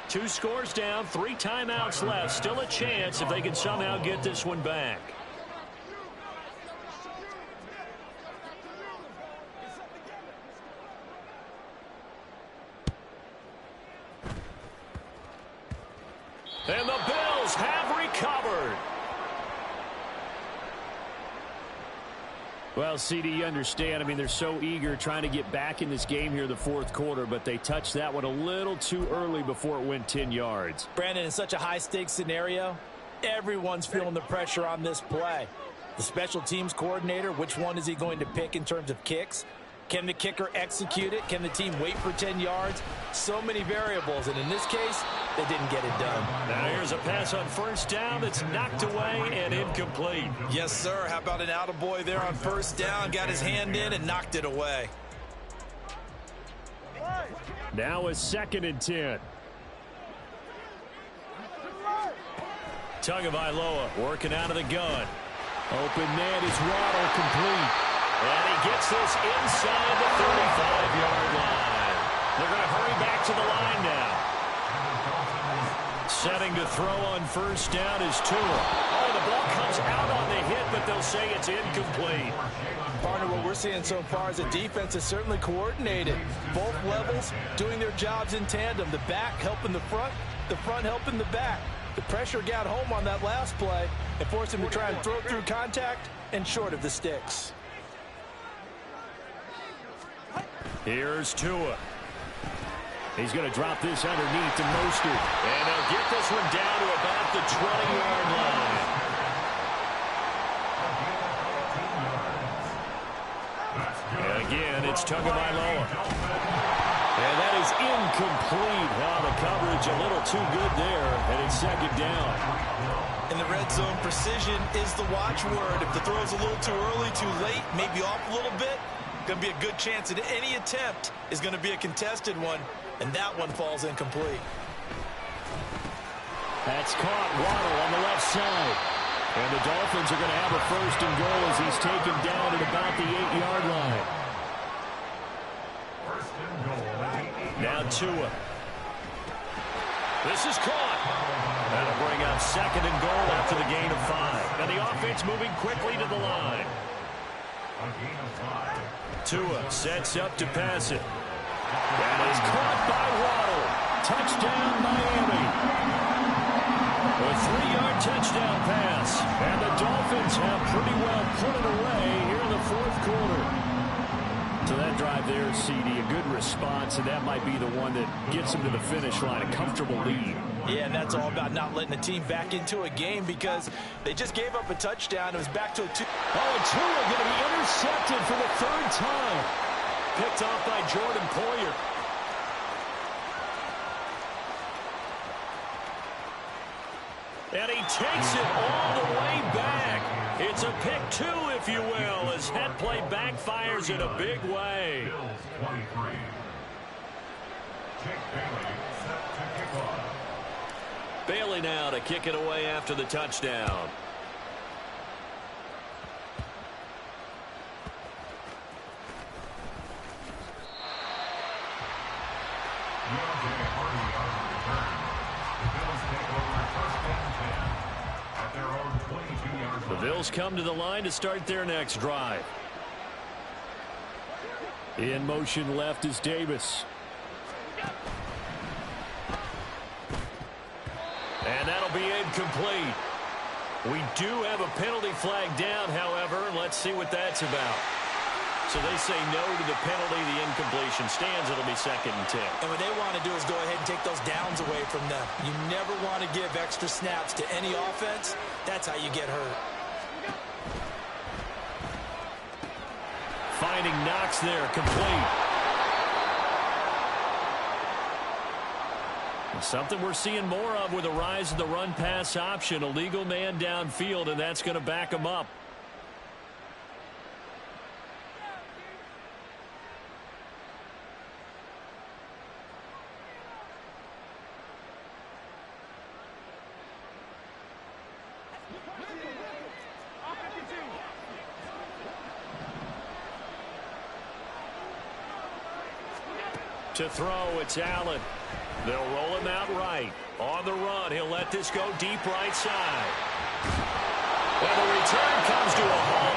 2 scores down, 3 timeouts left. Still a chance if they can somehow get this one back. And the Bills have recovered. Well, CD, you understand. I mean, they're so eager trying to get back in this game here in the fourth quarter, but they touched that one a little too early before it went 10 yards. Brandon, in such a high-stakes scenario, everyone's feeling the pressure on this play. The special teams coordinator, which one is he going to pick in terms of kicks? Can the kicker execute it? Can the team wait for 10 yards? So many variables, and in this case, they didn't get it done. Now here's a pass on first down that's knocked away and incomplete. Yes, sir. How about an attaboy there on first down? Got his hand in and knocked it away. Now a 2nd and 10. Tagovailoa working out of the gun. Open man is Waddle complete. And he gets this inside the 35-yard line. They're going to hurry back to the line now. Setting to throw on first down is Tua. Oh, the ball comes out on the hit, but they'll say it's incomplete. Partner, what we're seeing so far is the defense is certainly coordinated. Both levels doing their jobs in tandem. The back helping the front helping the back. The pressure got home on that last play and forced him to try and throw through contact and short of the sticks. Here's Tua. He's going to drop this underneath to Mostert. And they'll get this one down to about the 20-yard line. And again, it's Tagovailoa. And that is incomplete. Now the coverage a little too good there, and it's second down. In the red zone, precision is the watchword. If the throw's a little too early, too late, maybe off a little bit, going to be a good chance that any attempt is going to be a contested one, and that one falls incomplete. That's caught. Waddle on the left side. And the Dolphins are going to have a first and goal as he's taken down at about the 8-yard line. Now Tua. This is caught. That'll bring up second and goal after the gain of 5. And the offense moving quickly to the line. Tua sets up to pass it. That is caught by Waddle. Touchdown, Miami. A 3-yard touchdown pass. And the Dolphins have pretty well put it away here in the fourth quarter. So that drive there, CD, a good response, and that might be the one that gets them to the finish line, a comfortable lead. Yeah, and that's all about not letting the team back into a game because they just gave up a touchdown. It was back to a 2. Oh, and Tua going to be intercepted for the 3rd time. Picked off by Jordan Poyer. And he takes it all the way back. It's a pick 2, if you will, as that play backfires in a big way. Bills 23. Jake Bailey set to kick off. Bailey now to kick it away after the touchdown. The Bills come to the line to start their next drive. In motion left is Davis. And that'll be incomplete. We do have a penalty flag down, however. Let's see what that's about. So they say no to the penalty. The incompletion stands. It'll be 2nd and 10. And what they want to do is go ahead and take those downs away from them. You never want to give extra snaps to any offense. That's how you get hurt. Finding Knox there, complete. Something we're seeing more of with the rise of the run-pass option. A legal man downfield, and that's going to back him up. To throw, it's Allen. They'll roll him out right. On the run, he'll let this go deep right side. And the return comes to a halt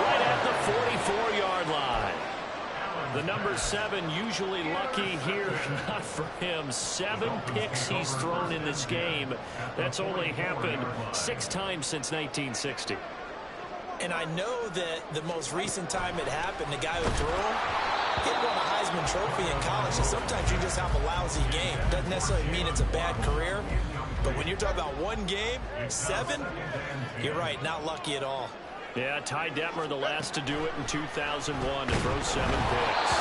right at the 44-yard line. The number 7 usually lucky here. Not for him. 7 picks he's thrown in this game. That's only happened 6 times since 1960. And I know that the most recent time it happened, the guy who threw him, he won a Heisman Trophy in college, so sometimes you just have a lousy game. Doesn't necessarily mean it's a bad career, but when you're talking about one game, 7, you're right, not lucky at all. Yeah, Ty Detmer, the last to do it in 2001, to throw 7 picks.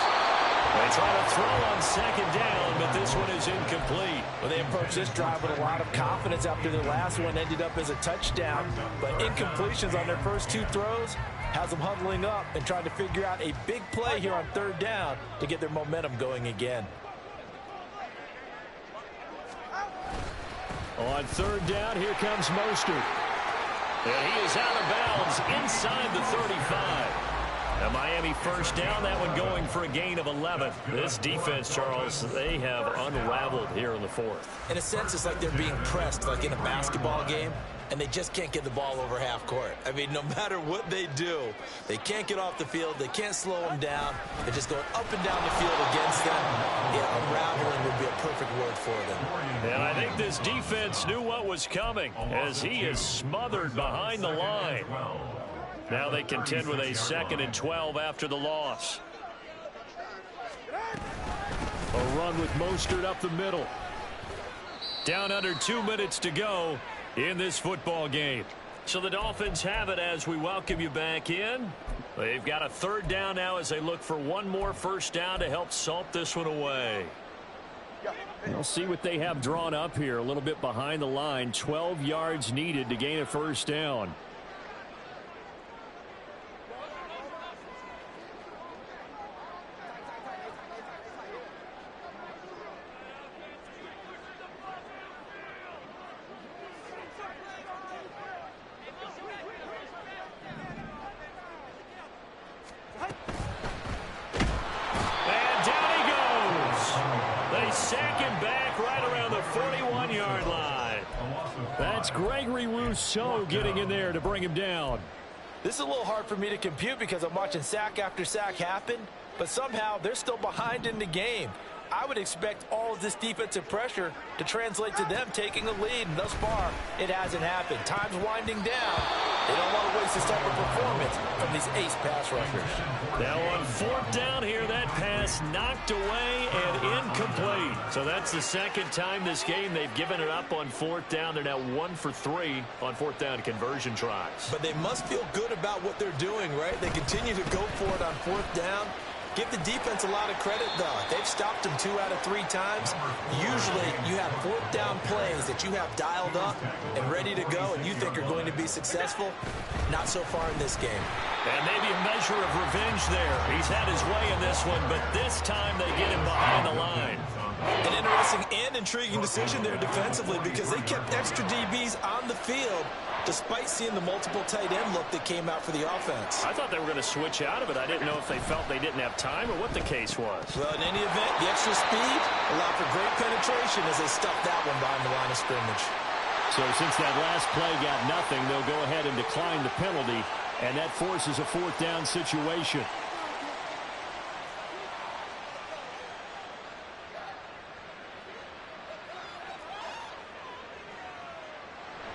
They try to throw on 2nd down, but this one is incomplete. Well, they approached this drive with a lot of confidence after their last one ended up as a touchdown, but incompletions on their first 2 throws has them huddling up and trying to figure out a big play here on 3rd down to get their momentum going again. On 3rd down, here comes Mostert. And he is out of bounds inside the 35. And Miami first down, that one going for a gain of 11. This defense, Charles, they have unraveled here in the fourth. In a sense, it's like they're being pressed, like in a basketball game, and they just can't get the ball over half court. I mean, no matter what they do, they can't get off the field. They can't slow them down. They're just going up and down the field against them. Yeah, unraveling would be a perfect word for them. And I think this defense knew what was coming as he is smothered behind the line. Now they contend with a 2nd and 12 after the loss. A run with Mostert up the middle. Down under 2 minutes to go in this football game. So the Dolphins have it as we welcome you back in. They've got a 3rd down now as they look for one more first down to help salt this one away. We'll see what they have drawn up here. A little bit behind the line. 12 yards needed to gain a first down. Gregory Rousseau getting in there to bring him down. This is a little hard for me to compute because I'm watching sack after sack happen, but somehow they're still behind in the game. I would expect all of this defensive pressure to translate to them taking a lead, and thus far, it hasn't happened. Time's winding down. They don't want to waste this type of performance from these ace pass rushers. Now on 4th down here, that pass knocked away and incomplete. So that's the 2nd time this game they've given it up on 4th down. They're now 1 for 3 on 4th down conversion tries. But they must feel good about what they're doing, right? They continue to go for it on 4th down. Give the defense a lot of credit, though. They've stopped them 2 out of 3 times. Usually, you have 4th down plays that you have dialed up and ready to go and you think are going to be successful. Not so far in this game. And maybe a measure of revenge there. He's had his way in this one, but this time they get him behind the line. An interesting and intriguing decision there defensively because they kept extra DBs on the field despite seeing the multiple tight end look that came out for the offense. I thought they were going to switch out of it. I didn't know if they felt they didn't have time or what the case was. Well, in any event, the extra speed allowed for great penetration as they stuffed that one behind the line of scrimmage. So since that last play got nothing, they'll go ahead and decline the penalty, and that forces a 4th down situation.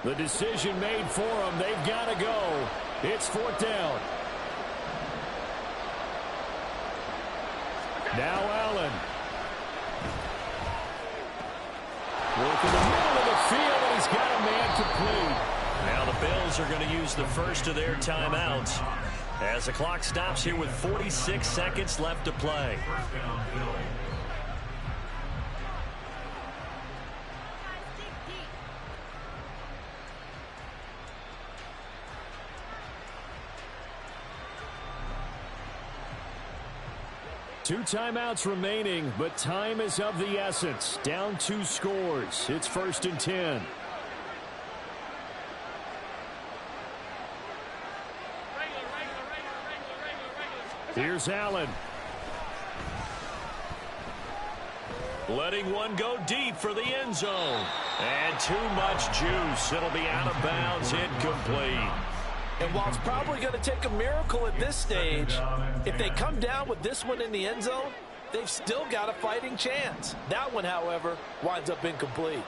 The decision made for them. They've got to go. It's 4th down. Now Allen. Working the middle of the field, and he's got a man complete. Now the Bills are going to use the first of their timeouts as the clock stops here with 46 seconds left to play. Two timeouts remaining, but time is of the essence. Down 2 scores. It's 1st and 10. Here's Allen. Letting one go deep for the end zone. And too much juice. It'll be out of bounds, incomplete. And while it's probably going to take a miracle at this stage, if they come down with this one in the end zone, they've still got a fighting chance. That one, however, winds up incomplete.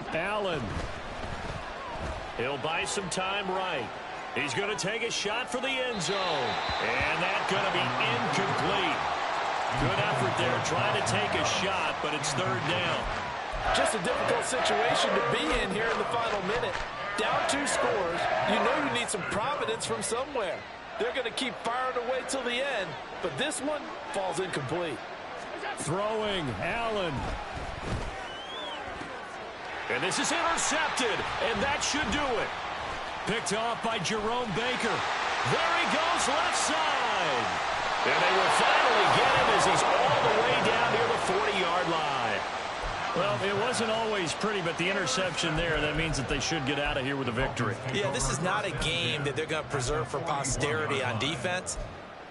Allen. He'll buy some time right. He's going to take a shot for the end zone. And that's going to be incomplete. Good effort there trying to take a shot, but it's 3rd down. Just a difficult situation to be in here in the final minute. Down 2 scores, you know you need some providence from somewhere. They're going to keep firing away till the end, but this one falls incomplete. Throwing, Allen. And this is intercepted, and that should do it. Picked off by Jerome Baker. There he goes, left side. And they will finally get him as he's all the way down near the 40-yard line. Well, it wasn't always pretty, but the interception there, that means that they should get out of here with a victory. Yeah, this is not a game that they're going to preserve for posterity on defense,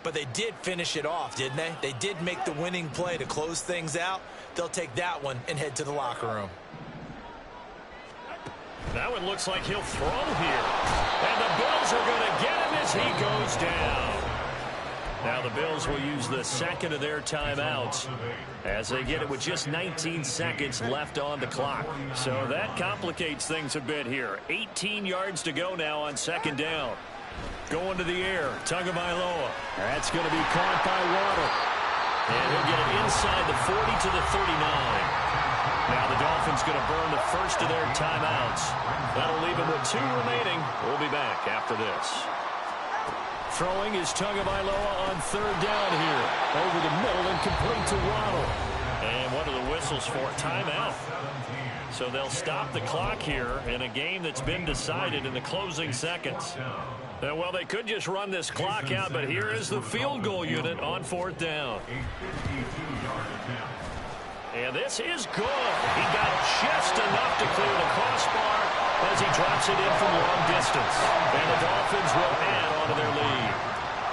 but But they did finish it off, didn't they? They did make the winning play to close things out. They'll take that one and head to the locker room. That one looks like he'll throw here. And the Bills are going to get him as he goes down. Now the Bills will use the second of their timeouts as they get it with just 19 seconds left on the clock. So that complicates things a bit here. 18 yards to go now on second down. Going to the air, Tagovailoa. That's going to be caught by Waddle. And he'll get it inside the 40 to the 39. Now the Dolphins going to burn the first of their timeouts. That'll leave them with 2 remaining. We'll be back after this. Throwing is Tagovailoa on third down here. Over the middle and complete to Waddle. And what are the whistles for? Timeout. So they'll stop the clock here in a game that's been decided in the closing seconds. Well, they could just run this clock out, but here is the field goal unit on fourth down. And this is good. He got just enough to clear the crossbar as he drops it in from long distance. And the Dolphins will add on to their lead.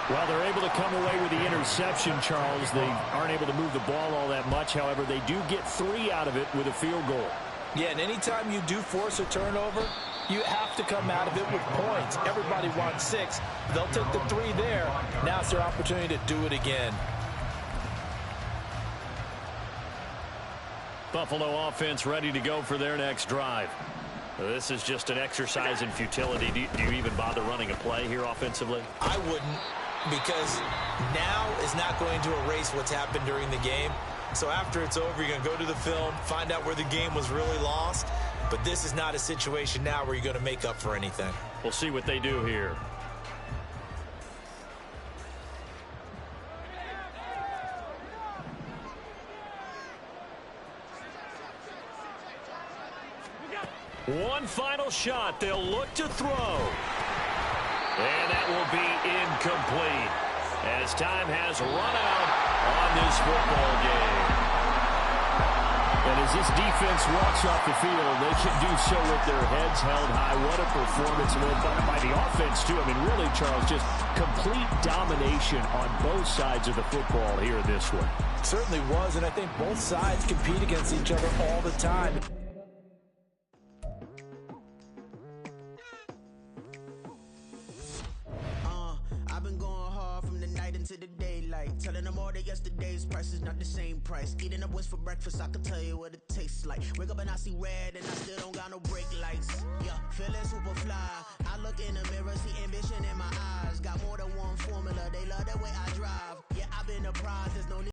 Well, they're able to come away with the interception, Charles. They aren't able to move the ball all that much. However, they do get 3 out of it with a field goal. Yeah, and anytime you do force a turnover, you have to come out of it with points. Everybody wants 6. They'll take the 3 there. Now it's their opportunity to do it again. Buffalo offense ready to go for their next drive. This is just an exercise in futility. Do you even bother running a play here offensively? I wouldn't, because now is not going to erase what's happened during the game. So after it's over, you're going to go to the film, find out where the game was really lost. But this is not a situation now where you're going to make up for anything. We'll see what they do here. One final shot. They'll look to throw. And that will be incomplete as time has run out on this football game. And as this defense walks off the field, they can do so with their heads held high. What a performance by the offense, too. I mean, really, Charles, just complete domination on both sides of the football here in this one. Certainly was, and I think both sides compete against each other all the time. To the daylight, telling them all that yesterday's price is not the same price. Eating up what's for breakfast, I can tell you what it tastes like. Wake up and I see red and I still don't got no brake lights. Yeah, feeling super fly. I look in the mirror, see ambition in my eyes. Got more than one formula, they love the way I drive. Yeah, I've been apprised, there's no need